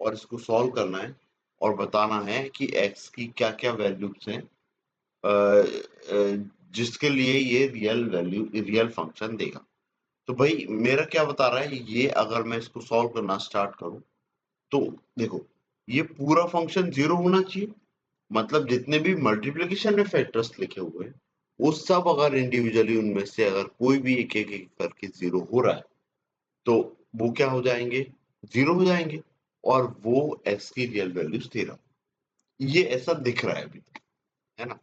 S1: और इसको सॉल्व करना है और बताना है कि x की क्या क्या वैल्यूज हैं जिसके लिए ये रियल फंक्शन देगा। तो भाई मेरा क्या बता रहा है ये, अगर मैं इसको सॉल्व करना स्टार्ट करूं तो देखो, ये पूरा फंक्शन 0 होना चाहिए। मतलब जितने भी मल्टीप्लिकेशन में फैक्टर्स लिखे हुए हैं, वो सब अगर इंडिविजुअली उनमें से अगर कोई भी एक एक एक करके 0 हो रहा है, तो वो क्या हो जाएंगे? 0 हो जाएंगे, और वो x की रियल वैल्यूज दे रहा। ये ऐसा दिख रहा है अभी तक, है ना।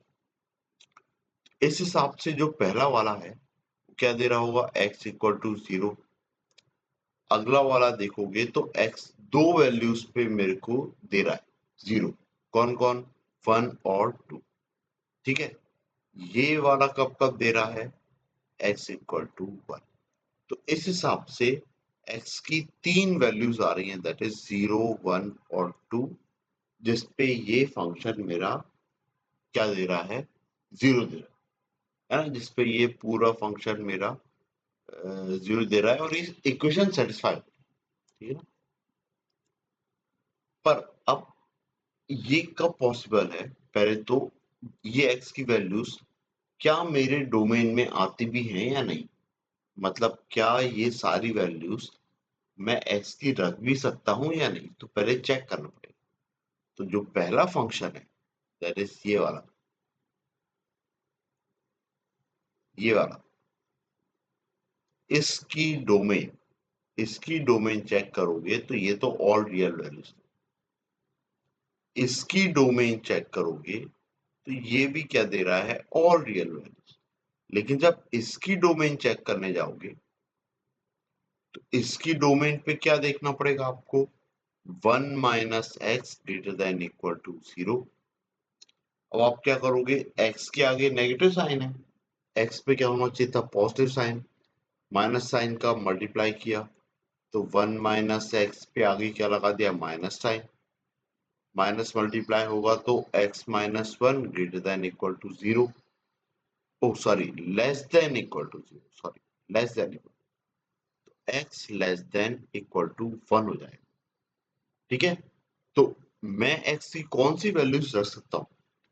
S1: इस हिसाब से जो पहला वाला है वो क्या दे रहा होगा? x equal to 0। अगला वाला देखोगे तो x दो वैल्यूज पे मेरे को दे रहा है 0। कौन कौन? 1 और 2। ठीक है, ये वाला कब कब दे रहा है? x equal to 1। तो इस हिसाब से x की 3 वैल्यूज आ रही हैं, दैट इज 0, 1 और 2, जिसपे ये फंक्शन मेरा क्या दे रहा है? 0 दे रहा है ना, जिसपे ये पूरा फंक्शन मेरा 0 दे रहा है, और इस इक्वेशन सेटिस्फाइड। ठीक है ना। पर अब ये कब पॉसिबल है? पहले तो ये x की वैल्यूज क्या मेरे डोमेन में आती भी हैं या नहीं? मतलब क्या ये सारी वैल्यूज मैं x की रख भी सकता हूं या नहीं? तो पहले चेक करना पड़ेगा। तो जो पहला फंक्शन है, दैट इज ये वाला, इसकी डोमेन इसकी डोमेन चेक करोगे तो ये तो ऑल रियल वैल्यूज। इसकी डोमेन चेक करोगे तो ये भी क्या दे रहा है? All real values. लेकिन जब इसकी डोमेन चेक करने जाओगे तो इसकी डोमेन पे क्या देखना पड़ेगा आपको? 1 minus x greater than equal to 0। अब आप क्या करोगे? x के आगे नेगेटिव साइन है, x पे क्या होना चाहिए था? Positive sign. माइनस साइन का मल्टीप्लाई किया, तो 1 माइनस एक्स पे आगे क्या लगा दिया? Minus sign. माइनस मल्टीप्लाई होगा तो x minus 1 greater than equal to 0। Oh sorry, less than equal to 0, sorry, less than equal, x less than equal to 1 हो जाएगा। ठीक है, तो मैं x की कौन सी वैल्यूज रख सकता हूँ?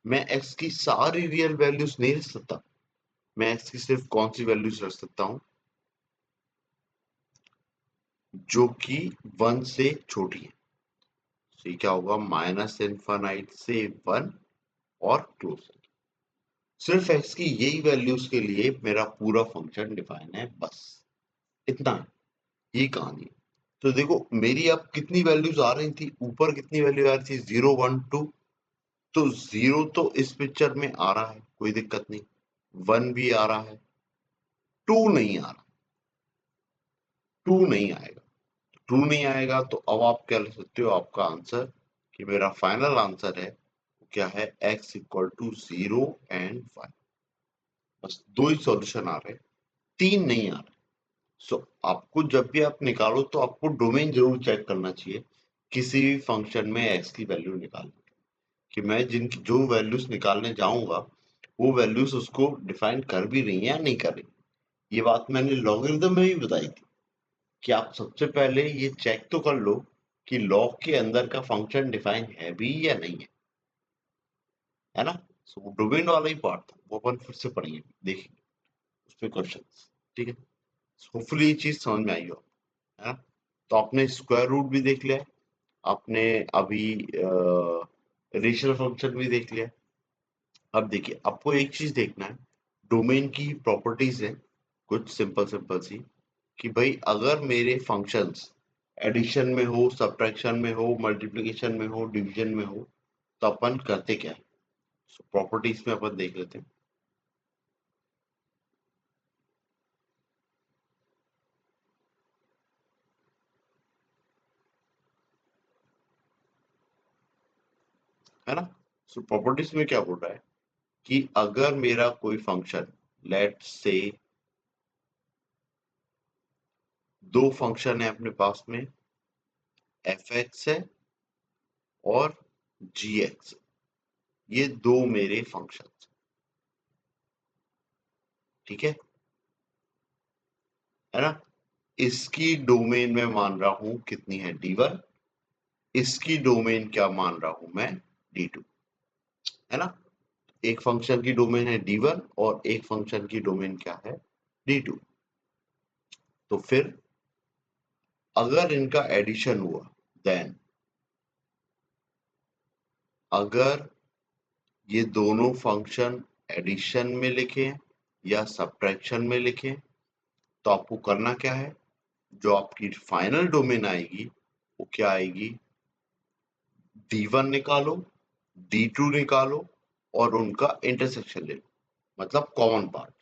S1: मैं x की सारी रियल वैल्यूज नहीं रख सकता, मैं x की सिर्फ कौन सी वैल्यूज रख सकता हूँ जो कि 1 से छोटी है। तो ये क्या होगा, माइनस इनफाइनाइट से 1 और क्लोज। सिर्फ x की यही वैल्यूज के लिए मेरा पूरा फंक्शन डिफाइन है, बस इतना है, ये कहानी है। तो देखो मेरी अब कितनी वैल्यूज आ रही थी, ऊपर कितनी वैल्यू आ रही थी, 0 1 2, तो 0 तो इस पिक्चर में आ रहा है, कोई दिक्कत नहीं, 1 भी आ रहा है, 2 नहीं आ रहा, 2 नहीं आएगा, 2 नहीं आएगा तो अब आप क्या लिख सकते हो, आपका आंसर, कि मेरा फाइनल आंसर है क्या है, x इक्वल टू 0 एंड 5। बस दो ही सॉल्यूशन आ रहे हैं, तीन नहीं आ रहे। सो आपको जब भी आप निकालो तो आपको डोमेन जरूर चेक करना चाहिए किसी भी फंक्शन में x की वैल्यू निकालने, कि मैं जिनकी जो वैल्यूज निकालने जाऊंगा वो वैल्यूज उसको डिफाइन कर भी रही है या नहीं कर रही। ये बात मैंने लॉगरिथम में भी बताई थी कि आप सबसे पहले ये चेक तो कर लो कि लॉग के अंदर का फंक्शन डिफाइन है भी या नहीं है ना। सो डोमेन वाला ही पार्ट था, वो अपन फिर से पढ़ेंगे, देखेंगे उसमें क्वेश्चन। ठीक है, होपफुली ये चीज समझ में आई हो, है ना। तो आपने स्क्वायर रूट भी देख लिया, आपने अभी रेशनल फंक्शन भी देख लिया। अब देखिए आपको एक चीज देखना है, डोमेन की प्रॉपर्टीज है कुछ सिंपल सिंपल सी, कि भाई अगर मेरे फंक्शंस एडिशन में हो, सब्ट्रैक्शन में हो, मल्टीप्लिकेशन में हो, डिवीजन में हो, तो अपन करते क्या है। प्रॉपर्टीज में अपन देख लेते हैं, है ना। सो प्रॉपर्टीज में क्या बोल रहा है कि अगर मेरा कोई फंक्शन, लेट्स से दो फंक्शन है अपने पास में, एफ एक्स है और जी एक्स, ये दो मेरे फंक्शन, ठीक है ना। इसकी डोमेन में मान रहा हूं कितनी है, D1, इसकी डोमेन क्या मान रहा हूं मैं, D2, है ना। एक फंक्शन की डोमेन है D1 और एक फंक्शन की डोमेन क्या है, D2। तो फिर अगर इनका एडिशन हुआ, देन अगर ये दोनों फंक्शन एडिशन में लिखे या सब्ट्रैक्शन में लिखे, तो आपको करना क्या है, जो आपकी फाइनल डोमेन आएगी वो क्या आएगी, D1 निकालो, D2 निकालो और उनका इंटरसेक्शन ले लो, मतलब कॉमन पार्ट।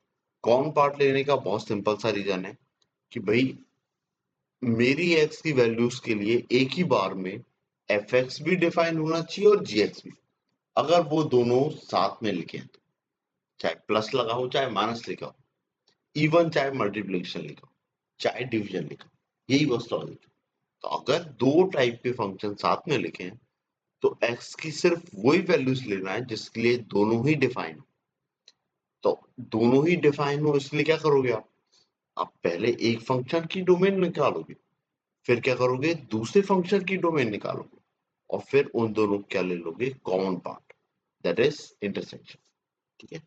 S1: कॉमन पार्ट लेने का बहुत सिंपल सा रीजन है कि भाई मेरी x की वैल्यूज के लिए एक ही बार में एफ एक्स भी डिफाइन होना चाहिए और जी एक्स भी, अगर वो दोनों साथ में लिखे हैं तो, चाहे प्लस लगाओ चाहे माइनस लिखा हो, इवन चाहे मल्टीप्लिकेशन लिखा हो, चाहे डिवीजन लिखा हो, यही बस लॉजिक है। तो अगर दो टाइप के फंक्शन साथ में लिखे हैं तो x की सिर्फ वही वैल्यूज लेना है जिसके लिए दोनों ही डिफाइन हो। तो दोनों ही डिफाइन हो इसलिए क्या करोगे आप पहले एक फंक्शन की डोमेन निकालोगे, फिर क्या करोगे, दूसरे फंक्शन की डोमेन निकालोगे और फिर उन दोनों क्या ले लोगे, common part, that is intersection. ठीक है,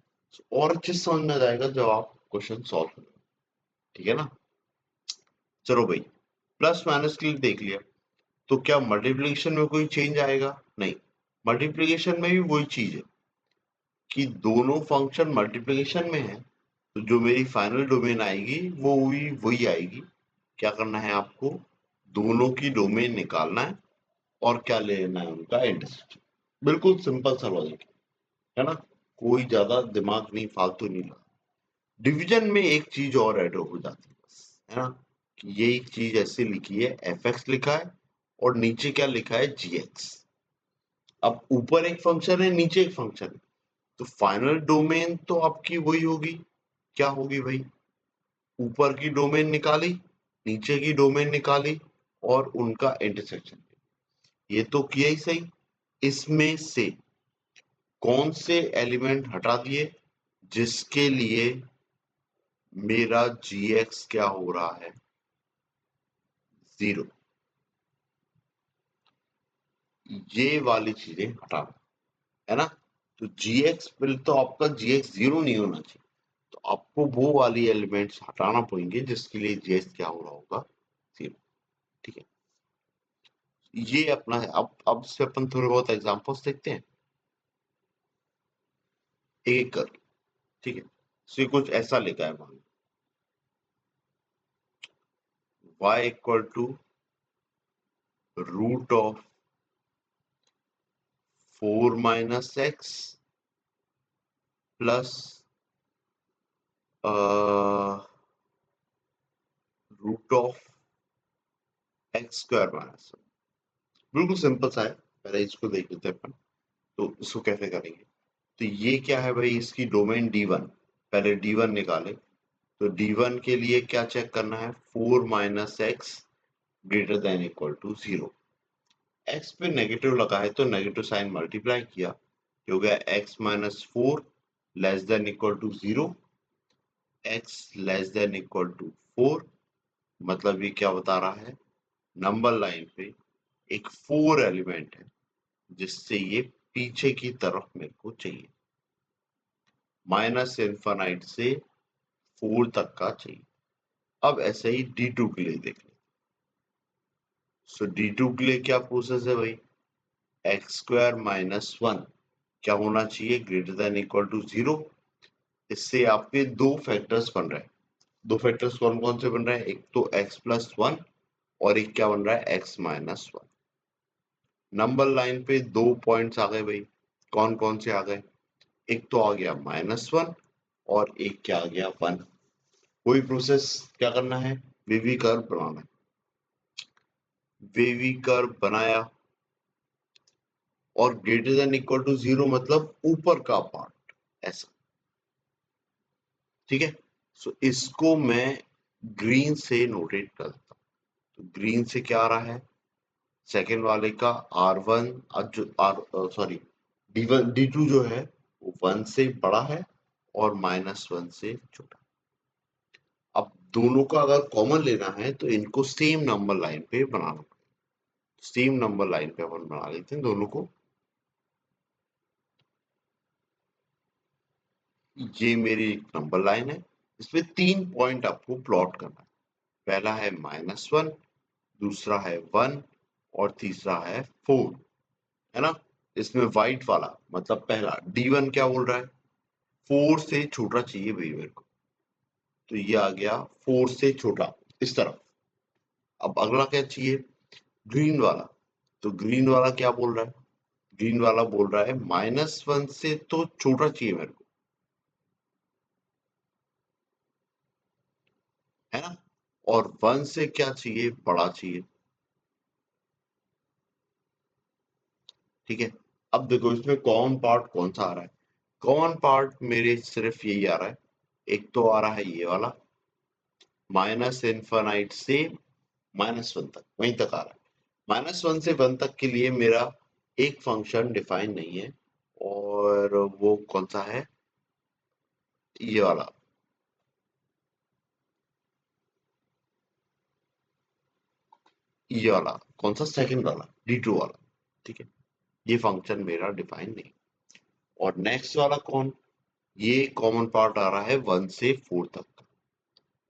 S1: और अच्छे से समझ में आ जाएगा जब आप क्वेश्चन सॉल्व करोगे, ठीक है ना। चलो भाई, प्लस माइनस के लिए देख लिया, तो क्या मल्टीप्लिकेशन में कोई चेंज आएगा, नहीं। मल्टीप्लिकेशन में भी वही चीज है कि दोनों फंक्शन मल्टीप्लिकेशन में है, तो जो मेरी फाइनल डोमेन आएगी वो वही वही आएगी। क्या करना है आपको, दोनों की डोमेन निकालना है और क्या लेना है, उनका इंटरसेक्शन। बिल्कुल सिंपल सा लॉजिक है ना, कोई ज्यादा दिमाग नहीं, फालतू नहीं लगा। डिवीजन में एक चीज और ऐड हो जाती है बस, है ना, कि ये एक चीज ऐसे लिखी है, एफ एक्स लिखा है और नीचे क्या लिखा है, जी एक्स। अब ऊपर एक फंक्शन है, नीचे एक फंक्शन है, तो फाइनल डोमेन तो आपकी वही होगी, क्या होगी भाई, ऊपर की डोमेन निकाली, नीचे की डोमेन निकाली और उनका इंटरसेक्शन। ये तो किया ही सही। इसमें से कौन से एलिमेंट हटा दिए, जिसके लिए मेरा gx क्या हो रहा है, 0। ये वाली चीजें हटाना है ना। तो gx पहले तो आपका gx 0 नहीं होना चाहिए, तो आपको वो वाली एलिमेंट्स हटाना पड़ेंगे जिसके लिए gx क्या हो रहा होगा, 0। ठीक है, ये अपना है। अब इससे अपन थोड़े बहुत एग्जांपल्स देखते हैं एक एक कर। ठीक है, तो ये कुछ ऐसा लिखा है, मान y equal to root of 4 minus x plus root of x square minus. बिल्कुल सिंपल सा है, पहले इसको देख लेते हैं अपन। तो इसको कैसे करेंगे, तो ये क्या है भाई, इसकी डोमेन D1, पहले D1 निकाले। तो D1 के लिए क्या चेक करना है, 4 minus x greater than equal to 0। X पे नेगेटिव लगा है तो नेगेटिव साइन मल्टीप्लाई किया, हो गया x minus 4 less than equal to 0, x less than equal to 4। मतलब ये क्या बता रहा है, नंबर लाइन पे एक 4 एलिमेंट है जिससे ये पीछे की तरफ मेरे को चाहिए, माइनस इनफाइनाइट से 4 तक का चाहिए। अब ऐसे ही D2 के लिए देख लें। सो D2 के लिए क्या प्रोसेस है भाई, एक्स स्क्वायर माइनस 1 क्या होना चाहिए, ग्रेटर देन इक्वल टू 0। इससे आपके दो फैक्टर्स बन रहे हैं। दो फैक्टर्स कौन कौन से बन रहे हैं, एक तो x प्लस 1 और एक क्या बन रहा है, x माइनस 1। नंबर लाइन पे दो पॉइंट्स आ गए भाई, कौन कौन से आ गए, एक तो आ गया -1 और एक क्या आ गया, 1। कोई प्रोसेस क्या करना है, वेवी कर्व बनाना है। वेवी कर्व बनाया और ग्रेटर देन इक्वल टू 0 मतलब ऊपर का पार्ट ऐसा। ठीक है, सो इसको मैं ग्रीन से नोटेट करता हूं। तो ग्रीन से क्या आ रहा है, सेकेंड वाले का R1 सॉरी D2 जो है वो 1 से बड़ा है और -1 से छोटा। अब दोनों का अगर कॉमन लेना है तो इनको सेम नंबर लाइन पे बनाना पड़ेगा। सेम नंबर लाइन पे अपन बना लेते हैं दोनों को। ये मेरी एक नंबर लाइन है, इसमें 3 पॉइंट आपको प्लॉट करना है। पहला है -1, दूसरा है 1 और तीसरा है 4, है ना। इसमें व्हाइट वाला मतलब पहला D1 क्या बोल रहा है, 4 से छोटा चाहिए भाई मेरे को, तो ये आ गया 4 से छोटा इस तरफ। अब अगला क्या चाहिए, ग्रीन वाला। तो ग्रीन वाला क्या बोल रहा है, ग्रीन वाला बोल रहा है -1 से तो छोटा चाहिए मेरे को, है ना। और 1 से क्या चाहिए, बड़ा चाहिए। ठीक है, अब देखो इसमें कॉमन पार्ट कौन सा आ रहा है, कॉमन पार्ट मेरे सिर्फ यही आ रहा है। एक तो आ रहा है ये वाला, माइनस इनफाइनाइट से -1 तक, वहीं तक आ रहा है। -1 से 1 तक के लिए मेरा एक फंक्शन डिफाइन नहीं है, और वो कौन सा है, ये वाला। ये वाला कौन सा, सेकंड वाला D2 वाला। ठीक है, ये फंक्शन मेरा डिफाइन नहीं। और नेक्स्ट वाला कौन, ये कॉमन पार्ट आ रहा है 1 से 4 तक का,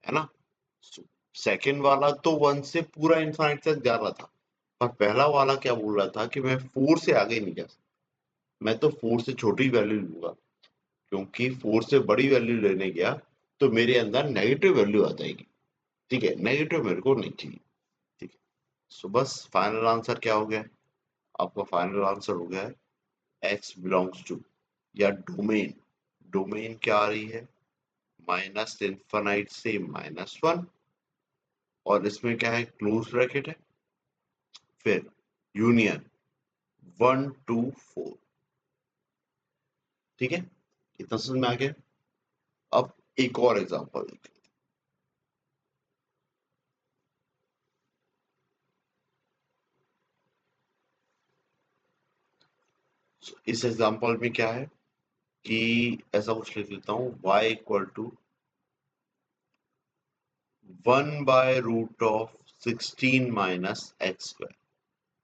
S1: है ना। सेकंड वाला तो 1 से पूरा इनफाइनाइट तक जा रहा था, पर पहला वाला क्या बोल रहा था कि मैं 4 से आगे नहीं जा सकता, मैं तो 4 से छोटी वैल्यू लूंगा, क्योंकि 4 से बड़ी वैल्यू लेने गया तो मेरे अंदर नेगेटिव वैल्यू आ जाएगी। ठीक है, नेगेटिव मेरे को नहीं चाहिए। ठीक है, सो बस फाइनल आंसर क्या हो गया, आपका फाइनल आंसर हो गया है x बिलोंग्स टू, या डोमेन, डोमेन क्या आ रही है, माइनस इनफाइनाइट से -1, और इसमें क्या है, क्लोज ब्रैकेट है, फिर यूनियन 1 to 4। ठीक है, इतना समझ में आ गया। अब एक और एग्जांपल देखते हैं। इस एग्जांपल में क्या है, कि ऐसा कुछ लिख लेता हूँ y equal to 1/√16 minus x square,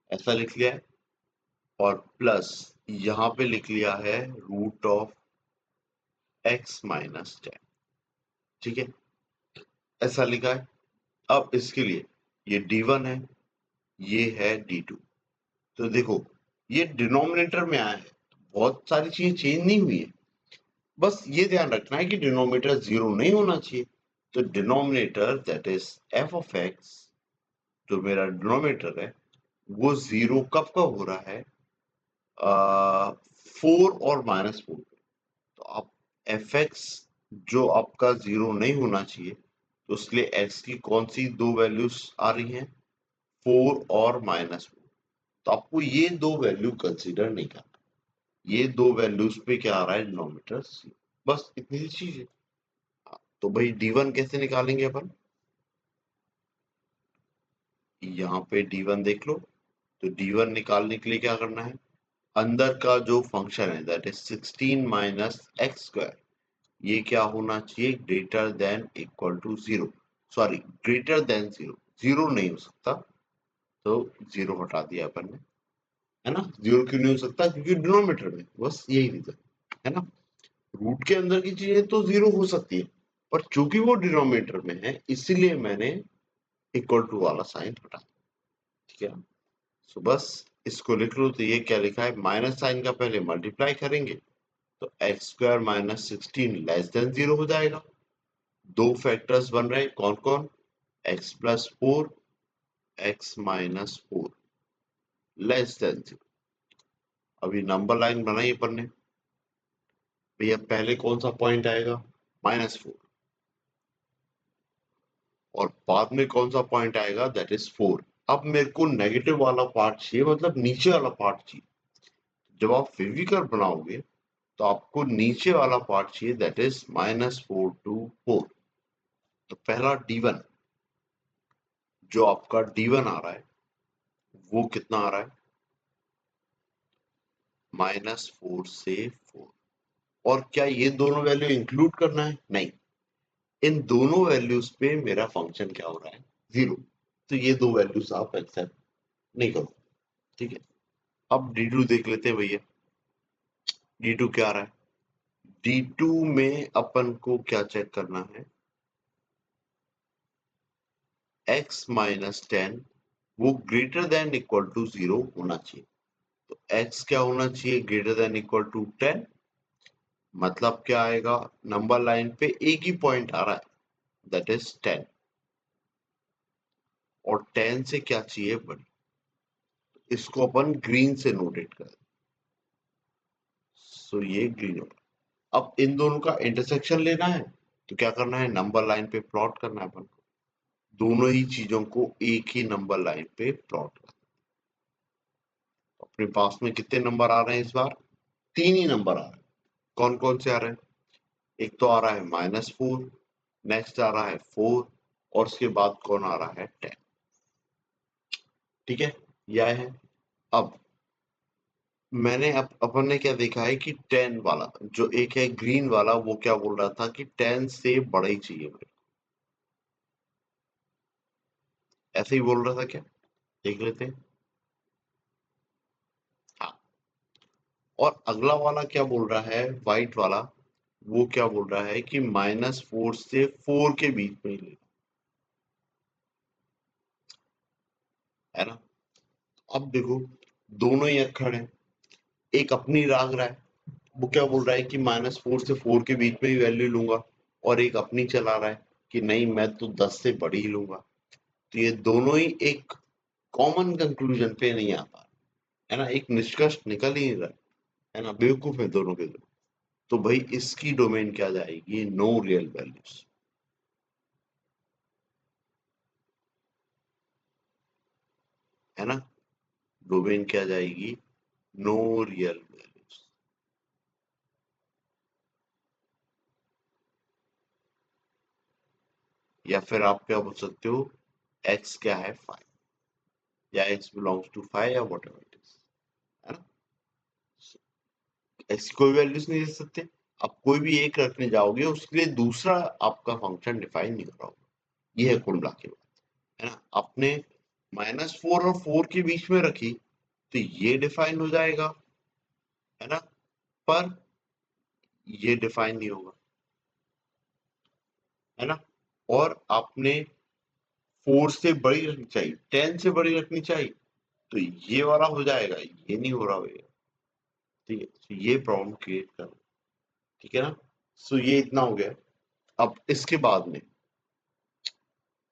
S1: ऐसा लिख लिया है। और प्लस यहाँ पे लिख लिया है √x-10, ठीक है, ऐसा लिखा है। अब इसके लिए ये d1 है, ये है d2। तो देखो ये डिनोमिनेटर में आया है, बहुत सारी चीजें चेंज नहीं हुई है, बस ये ध्यान रखना है कि डिनोमिनेटर 0 नहीं होना चाहिए। तो denominator that is f of x, जो मेरा डिनोमिनेटर है, वो 0 कब कब हो रहा है, 4 और -4। तो आप एफ एक्स जो आपका 0 नहीं होना चाहिए, तो इसलिए x की कौन सी दो वैल्यूज आ रही हैं, 4 और -4। तो आपको ये दो वैल्यू कंसीडर नहीं करना, ये दो वैल्यूज पे क्या आ रहा है, डिनोमिनेटर 0। बस इतनी सी चीज है। तो भाई d1 कैसे निकालेंगे अपन, यहाँ पे d1 देख लो। तो d1 निकालने के लिए क्या करना है, अंदर का जो फंक्शन है that is 16 minus x square, ये क्या होना चाहिए, greater than equal to 0, sorry greater than 0, 0 नहीं हो सकता, तो 0 हटा दिया अपन ने, है ना। 0 क्यों नहीं हो सकता, क्योंकि डिनोमिनेटर में, बस यही रीजन है ना। रूट के अंदर की चीजें तो 0 हो सकती है, पर चूंकि वो डिनोमिनेटर में है इसीलिए मैंने इक्वल टू वाला साइन हटा दिया, ठीक है। सो बस इसको लिख लो। तो ये क्या लिखा है, माइनस साइन का पहले मल्टीप्लाई करेंगे तो x square minus 16 less than 0 हो जाएगा। दो फैक्टर्स बन रहे हैं, कौन कौन, x plus 4, x minus 4 less then 0। अभी नंबर लाइन बनाई अपन ने, भैया पहले कौन सा पॉइंट आएगा, -4, और बाद में कौन सा पॉइंट आएगा, दैट इज 4। अब मेरे को नेगेटिव वाला पार्ट चाहिए, मतलब नीचे वाला पार्ट चाहिए। जब आप फेविकर बनाओगे तो आपको नीचे वाला पार्ट चाहिए, दैट इज -4 to 4। तो पहला d1, जो आपका d1 आ रहा है वो कितना आ रहा है, -4 से 4। और क्या ये दोनों वैल्यू इंक्लूड करना है, नहीं, इन दोनों वैल्यूज पे मेरा फंक्शन क्या हो रहा है, 0। तो ये दो वैल्यूज आप एक्सेप्ट नहीं करो, ठीक है। अब d2 देख लेते हैं भैया, d2 क्या आ रहा है, d2 में अपन को क्या चेक करना है, x माइनस 10 वो ग्रेटर देन इक्वल टू 0 होना चाहिए। तो x क्या होना चाहिए, ग्रेटर देन इक्वल टू 10। मतलब क्या आएगा, नंबर लाइन पे एक ही पॉइंट आ रहा है, दैट इज 10, और 10 से क्या चाहिए, बड़ी। इसको अपन ग्रीन से नोटेट कर, सो ये ग्रीन होगा। अब इन दोनों का इंटरसेक्शन लेना है, तो क्या करना है, नंबर लाइन पे प्लॉट करना है अपन को। दोनों ही चीजों को एक ही नंबर लाइन पे प्लॉट करना। अपने पास में कितने नंबर आ रहे हैं इस बार, तीन ही नंबर आ रहे हैं। कौन कौन से आ रहे हैं, एक तो आ रहा है -4, नेक्स्ट आ रहा है 4, और उसके बाद कौन आ रहा है, 10, ठीक है, यह है। अब मैंने अपन ने क्या देखा है कि 10 वाला जो एक है ग्रीन वाला, वो क्या बोल रहा था कि 10 से बड़ा ही चाहिए मेरे को, ऐसे ही बोल रहा था क्या, देख लेते हैं। हाँ, और अगला वाला क्या बोल रहा है, व्हाइट वाला, वो क्या बोल रहा है कि -4 से 4 के बीच में ही लेना है ना। अब देखो दोनों ही अक्खर हैं, एक अपनी राग रहा है, वो क्या बोल रहा है कि -4 से 4 के बीच में ही वैल्यू लूंगा, और एक अपनी चला रहा है कि नहीं मैं तो 10 से बड़ी ही लूंगा। तो ये दोनों ही एक कॉमन कंक्लूजन पे नहीं आ पा रहा है ना, एक निष्कर्ष निकल ही नहीं रहा है ना, बेवकूफ है दोनों के दोनों। तो भाई इसकी डोमेन क्या जाएगी, नो रियल वैल्यूज, है ना। डोमेन क्या जाएगी, नो रियल वैल्यूज, या फिर आप क्या बोल सकते हो, एक्स क्या है, 5, या एक्स बिलोंग्स टू 5, या वॉट एवर इट इज, है ना। ऐसी कोई वैल्यूज नहीं दे सकते। आप कोई भी एक रखने जाओगे उसके लिए दूसरा आपका फंक्शन डिफाइन नहीं हो रहा होगा। ये है कुल मिला के बात, है ना। आपने -4 और 4 के बीच में रखी तो ये डिफाइन हो जाएगा, है ना, पर ये डिफाइन नहीं होगा, है ना। और आपने 4 से बड़ी रखनी चाहिए, 10 से बड़ी रखनी चाहिए, तो ये वाला हो जाएगा, ये नहीं हो रहा होगा। ठीक है, तो ये प्रॉब्लम क्रिएट कर, ठीक है ना। सो ये इतना हो गया। अब इसके बाद में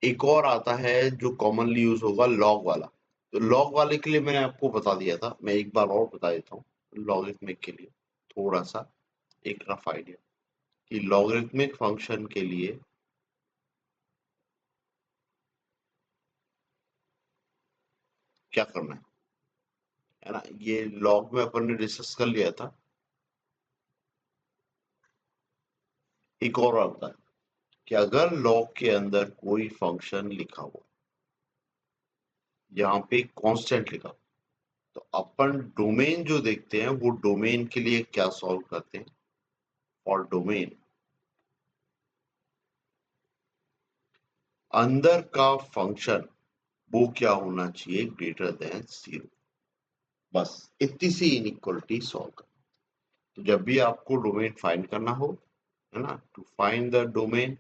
S1: एक और आता है जो कॉमनली यूज होगा, लॉग वाला। तो लॉग वाले के लिए मैंने आपको बता दिया था, मैं एक बार और बता देता हूँ। लॉगरिथमिक के लिए थोड़ा सा एक रफ आइडिया कि लॉगरिथमिक फंक्शन के लिए क्या करना है ना। ये लॉग में अपन ने डिस्कस कर लिया था। एक और आता है कि अगर लॉग के अंदर कोई फंक्शन लिखा हुआ, यहाँ पे कांस्टेंट लिखा, तो अपन डोमेन जो देखते हैं वो डोमेन के लिए क्या सॉल्व करते हैं, और डोमेन अंदर का फंक्शन वो क्या होना चाहिए, ग्रेटर देन 0। बस इतनी सी इनइक्वालिटी सॉल्व कर। तो जब भी आपको डोमेन फाइंड करना हो, है ना, to find the domain,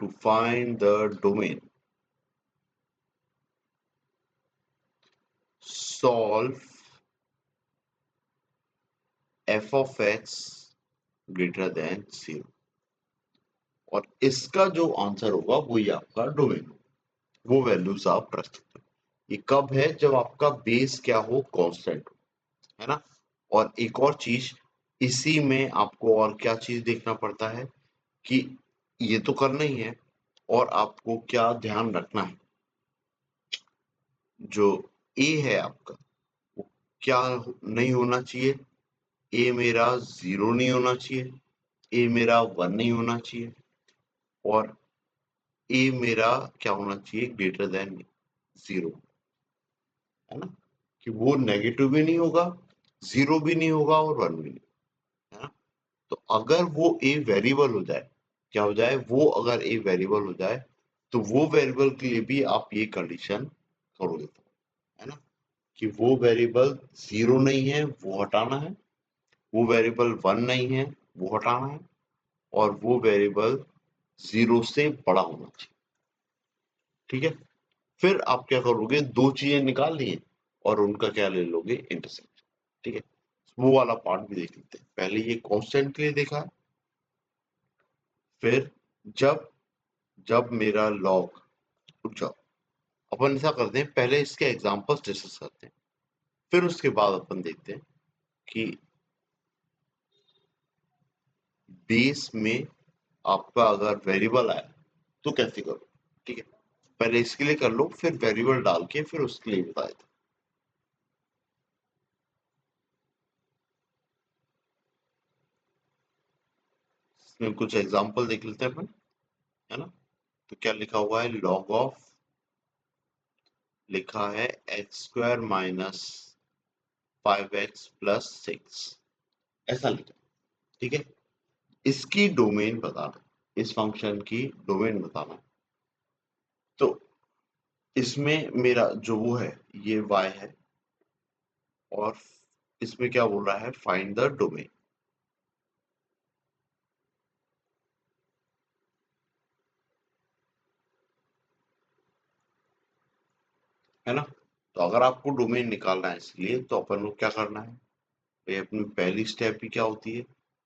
S1: to find the domain, solve f of x greater than 0, और इसका जो आंसर होगा वही आपका डोमेन होगा। वो वैल्यूज आप रख सकते हो। ये कब है, जब आपका बेस क्या हो, कांस्टेंट हो, है ना। और एक और चीज इसी में आपको और क्या चीज देखना पड़ता है कि ये तो करना ही है, और आपको क्या ध्यान रखना है, जो ए है आपका वो क्या नहीं होना चाहिए। ए मेरा 0 नहीं होना चाहिए, ए मेरा 1 नहीं होना चाहिए, और ए मेरा क्या होना चाहिए, ग्रेटर देन 0, है ना। कि वो नेगेटिव भी नहीं होगा, 0 भी नहीं होगा, और 1 भी नहीं, है ना। तो अगर वो ए वेरिएबल हो जाए, क्या हो जाए, वो अगर ए वेरिएबल हो जाए तो वो वेरिएबल के लिए भी आप ये कंडीशन करोगे, है ना, कि वो वेरिएबल 0 नहीं है वो हटाना है, वो वेरिएबल 1 नहीं है वो हटाना है, और वो वेरिएबल 0 से बड़ा होना चाहिए। ठीक है, फिर आप क्या करोगे, दो चीजें निकाल लिए और उनका क्या ले लोगे, इंटरसेक्शन। ठीक है, वो वाला पार्ट भी देख लेते हैं। पहले ये कांस्टेंट के लिए देखा है, फिर जब जब मेरा लॉग, रुक जाओ, अपन ऐसा करते हैं, पहले इसके एग्जांपल्स डिस्कस करते हैं, फिर उसके बाद अपन देखते हैं कि बेस में आपका अगर वेरिएबल आया तो कैसे करो। ठीक है, पहले इसके लिए कर लो, फिर वेरिएबल डाल के फिर उसके लिए बता देता हूं। इसमें कुछ एग्जांपल देख लेते हैं अपन, है ना। तो क्या लिखा हुआ है, लॉग ऑफ, लिखा है x² माइनस 5x प्लस 6, ऐसा लिखा। ठीक है, इसकी डोमेन बताना, इस फंक्शन की डोमेन बताना। तो इसमें मेरा जो वो है ये y है, और इसमें क्या बोल रहा है, फाइंड द डोमेन, है ना। तो अगर आपको डोमेन निकालना है इसलिए तो अपन को क्या करना है, ये अपनी पहली स्टेप ही क्या होती है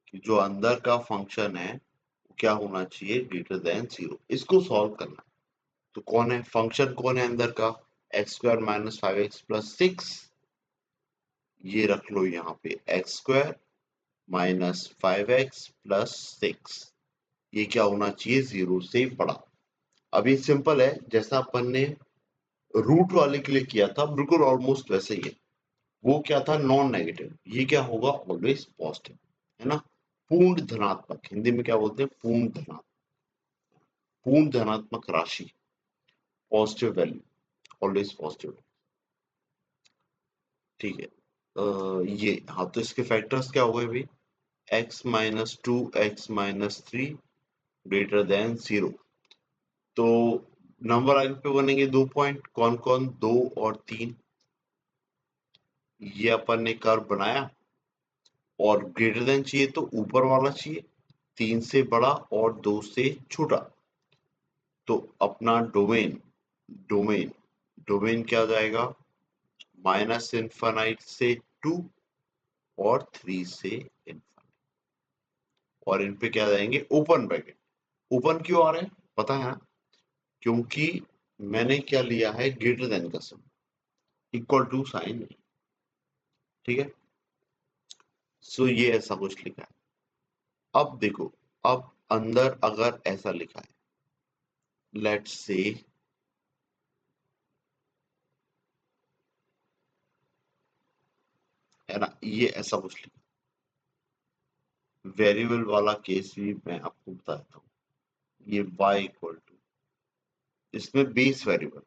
S1: कि जो अंदर का फंक्शन है वो क्या होना चाहिए, ग्रेटर देन 0, इसको सॉल्व करना है। तो कौन है फंक्शन, कौन है अंदर का, x² माइनस 5x प्लस 6, ये रख लो यहाँ पे x² माइनस 5x प्लस 6, ये क्या होना चाहिए, 0 से बड़ा। अब ये सिंपल है, जैसा अपन ने रूट वाले के लिए किया था, बिल्कुल ऑलमोस्ट वैसे ही है। वो क्या था, नॉन नेगेटिव, ये क्या होगा, ऑलवेज पॉजिटिव, है ना। पूर्ण धनात्मक, हिंदी में क्या बोलते हैं, पूर्ण धनात्मक, पूर्ण धनात्मक राशि, पॉजिटिव वैल्यू, ऑलवेज पॉजिटिव, ठीक है। ये हाँ, तो इसके फैक्टर्स क्या हो गए भाई, x minus two x minus three greater than 0। तो नंबर लाइन पे बनेंगे 2 पॉइंट, कौन कौन, 2 और 3। ये अपन ने कर्व बनाया और ग्रेटर देन चाहिए तो ऊपर वाला चाहिए, 3 से बड़ा और 2 से छोटा। तो अपना डोमेन डोमेन डोमेन क्या हो जाएगा, माइनस इनफाइनाइट से 2 और 3 से इनफाइनाइट, और इन पे क्या जाएंगे ओपन ब्रैकेट। ओपन क्यों आ रहे हैं पता है ना, क्योंकि मैंने क्या लिया है, ग्रेटर देन का सम, इक्वल टू साइन, ठीक है। सो ये ऐसा कुछ लिखा है। अब देखो, अब अंदर अगर ऐसा लिखा है, लेट्स से है ना, ये ऐसा कुछ लिखा, वेरिएबल वाला केस भी मैं आपको बताता हूँ। ये y इक्वल टू, इसमें बेस वेरिएबल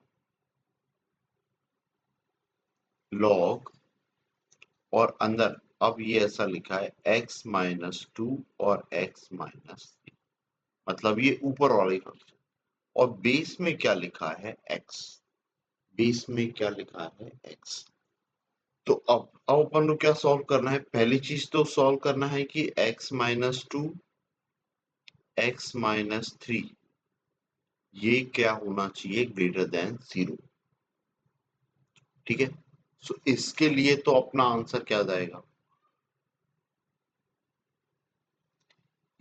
S1: लॉग, और अंदर अब ये ऐसा लिखा है x माइनस टू और x माइनस थ्री, मतलब ये ऊपर वाले फंक्शन, और बेस में क्या लिखा है x, बेस में क्या लिखा है x। तो अब अपन को क्या सॉल्व करना है, पहली चीज तो सॉल्व करना है कि x minus two x minus three ये क्या होना चाहिए, ग्रेटर देन 0, ठीक है। सो इसके लिए तो अपना आंसर क्या जाएगा,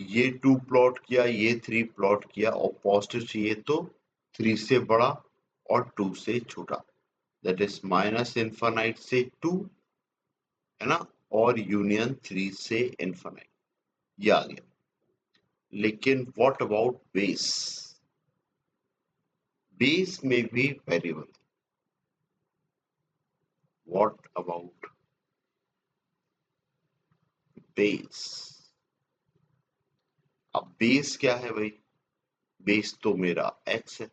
S1: ये 2 प्लॉट किया, ये 3 प्लॉट किया, और पॉजिटिव चाहिए तो 3 से बड़ा और 2 से छोटा, दैट इज माइनस इनफाइनाइट से 2, है ना, और यूनियन 3 से इनफाइनाइट, ये आ गया। लेकिन व्हाट अबाउट बेस, बेस में भी वेरिएबल, व्हाट अबाउट बेस। अब बेस क्या है भाई, बेस तो मेरा x है,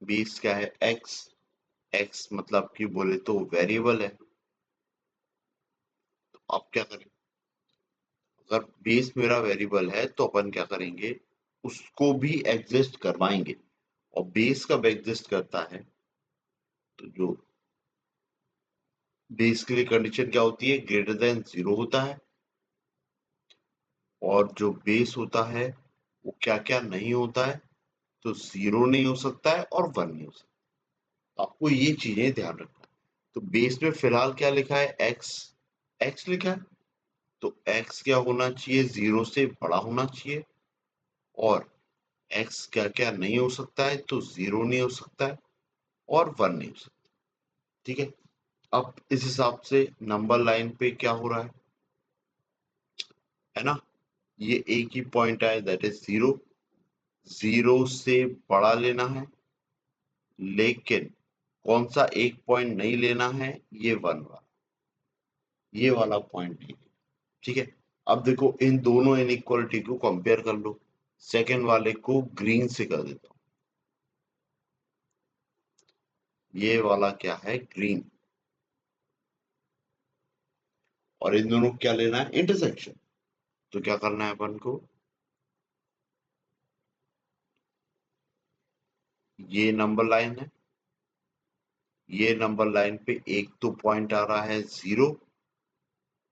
S1: बेस क्या है x, x मतलब कि बोले तो वेरिएबल है। तो आप क्या करें, अगर बेस मेरा वेरिएबल है तो अपन क्या करेंगे, उसको भी एग्जिस्ट करवाएंगे, और बेस कब एग्जिस्ट करता है, तो जो बेस के लिए कंडीशन क्या होती है, ग्रेटर देन 0 होता है, और जो बेस होता है वो क्या क्या नहीं होता है, तो 0 नहीं हो सकता है और 1 नहीं हो सकता। आपको ये चीजें ध्यान रखना है। तो बेस में फिलहाल क्या लिखा है, x, x लिखा है, तो x क्या होना चाहिए, 0 से बड़ा होना चाहिए, और x क्या क्या नहीं हो सकता है, तो 0 नहीं हो सकता है और 1 नहीं हो सकता, ठीक है। अब इस हिसाब से नंबर लाइन पे क्या हो रहा है ना, ये एक ही पॉइंट है, दैट इज 0, 0 से बड़ा लेना है, लेकिन कौन सा एक पॉइंट नहीं लेना है, ये 1 वाला, ये वाला पॉइंट नहीं, ठीक है। अब देखो इन दोनों इनइक्वालिटी को कंपेयर कर लो, सेकंड वाले को ग्रीन से कर देता हूं, ये वाला क्या है, ग्रीन, और इन दोनों को क्या लेना है, इंटरसेक्शन। तो क्या करना है अपन को, ये नंबर लाइन है, ये नंबर लाइन पे एक तो पॉइंट आ रहा है 0,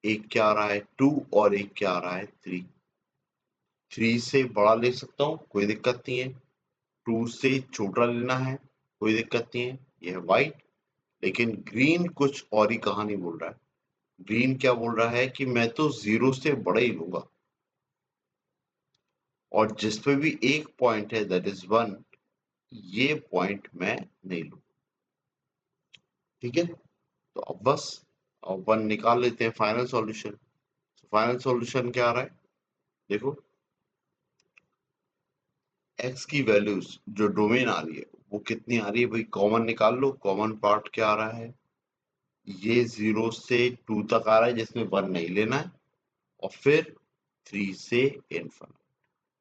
S1: एक क्या आ रहा है 2, और एक क्या आ रहा है 3। 3 से बड़ा ले सकता हूँ, कोई दिक्कत नहीं है, 2 से छोटा लेना है, कोई दिक्कत नहीं है, यह है व्हाइट। लेकिन ग्रीन कुछ और ही कहानी बोल रहा है, ग्रीन क्या बोल रहा है कि मैं तो 0 से बड़ा ही लूंगा, और जिसपे भी एक पॉइंट है दैट इज 1, ये पॉइंट मैं नहीं लूँ, ठीक है। तो अब बस अब 1 निकाल लेते हैं फाइनल सॉल्यूशन। फाइनल सॉल्यूशन क्या आ रहा है, देखो x की वैल्यूज जो डोमेन आ रही है वो कितनी आ रही है भाई, कॉमन निकाल लो, कॉमन पार्ट क्या आ रहा है, ये 0 से 2 तक आ रहा है जिसमें 1 नहीं लेना है, और फिर 3 से इनफिनिटी,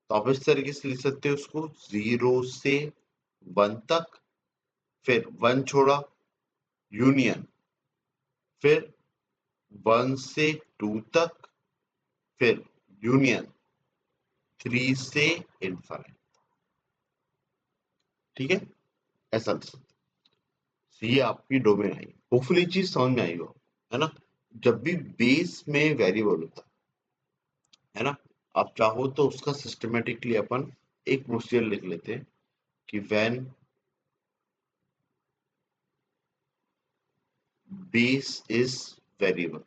S1: तो आप इस तरीके से लिख सकते हो उसको 0 से 1 तक, फिर 1 छोड़ा यूनियन, फिर 1 से 2 तक, फिर यूनियन 3 से इनफाइनाइट। ठीक है, ऐसा लिख सकते हो। ये आपकी डोमेन आई, होपफुली चीज समझ में आई हो, है ना। जब भी बेस में वेरिएबल होता है ना, आप चाहो तो उसका सिस्टमेटिकली अपन एक प्रोसीजर लिख लेते हैं कि व्हेन बेस इज वेरिएबल,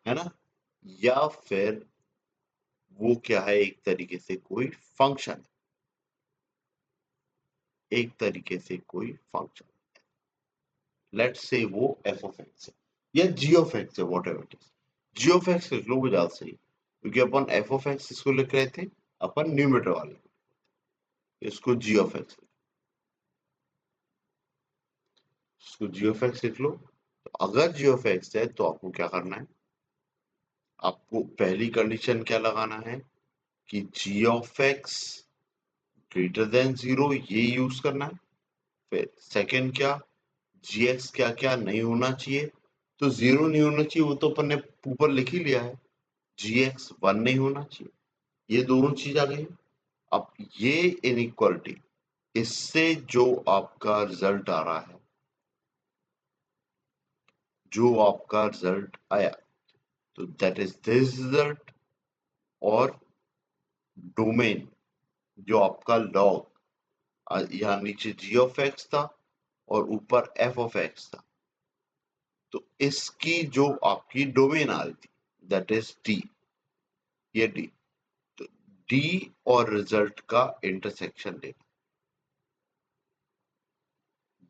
S1: है ना, या फिर वो क्या है, एक तरीके से कोई फंक्शन, एक तरीके से कोई फंक्शन, लेट्स से वो एफ ऑफ एक्स है या जी ऑफ एक्स है, whatever it is. G of x लिख लो, वो ज्यादा सही, क्योंकि अपन एफ ऑफ एक्स इसको लिख रहे थे, अपन न्यूमरेटर वाले, इसको जी ऑफ एक्स, इसको जी ऑफ एक्स लिख लो। तो अगर जी ऑफ एक्स है तो आपको क्या करना है, आपको पहली कंडीशन क्या लगाना है कि जी ऑफ एक्स ग्रेटर देन 0, ये यूज करना है। फिर सेकंड क्या, जी एक्स क्या क्या नहीं होना चाहिए, तो 0 नहीं होना चाहिए, वो तो अपन ने ऊपर लिख ही लिया है, जी एक्स 1 नहीं होना चाहिए, ये दोनों चीज आ गई। अब ये इनइक्वालिटी, इससे जो आपका रिजल्ट आ रहा है, जो आपका रिजल्ट आया, तो दैट इज दिस रिजल्ट, और डोमेन जो आपका लॉग, यहाँ नीचे जी ऑफ एक्स था और ऊपर एफ ऑफ एक्स था, तो इसकी जो आपकी डोमेन आ रही थी दैट इज डी, ये डी, तो डी और रिजल्ट का इंटरसेक्शन लेना,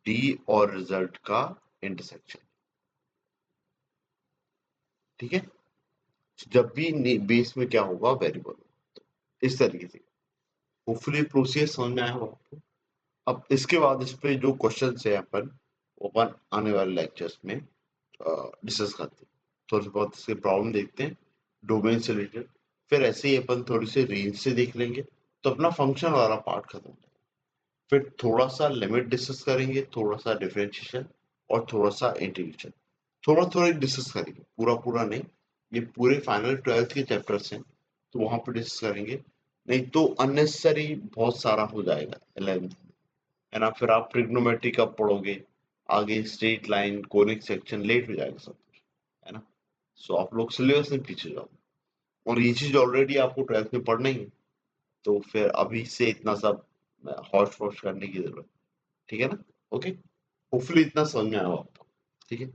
S1: डी और रिजल्ट का इंटरसेक्शन, ठीक है। जब भी बेस में क्या होगा, वेरिएबल, इस तरीके से। होपफुली प्रोसेस समझ में आया हो आपको। अब इसके बाद इस पे जो क्वेश्चन है अपन, वो अपन आने वाले लेक्चर्स में डिस्कस करते हैं, थोड़ी बहुत इसके प्रॉब्लम देखते हैं डोमेन से रिलेटेड, फिर ऐसे ही अपन थोड़ी सी रेंज से देख लेंगे, तो अपना फंक्शन वाला पार्ट खत्म हो जाएगा। फिर थोड़ा सा लिमिट डिस्कस करेंगे, थोड़ा सा डिफरेंशिएशन, और थोड़ा सा इंटीग्रेशन, थोड़ा थोड़ा डिस्कस करेंगे, पूरा पूरा नहीं। ये पूरे फाइनल 12th के चैप्टर्स हैं, तो वहां पे डिस्कस करेंगे, नहीं तो अननेसेसरी बहुत सारा हो जाएगा 11th, है ना। फिर आप ट्रिग्नोमेट्री कब पढ़ोगे, आगे straight line conic section late हो जाएगा सब कुछ, है ना। सो आप लोग सिलेबस में पीछे जाओ, और ये चीज ऑलरेडी आपको 12th में पढ़ना ही है, तो फिर अभी से इतना सब हॉश पॉश करने की जरूरत, ठीक है ना। ओके, होपफुली इतना समझ में आया हो आपको, ठीक है।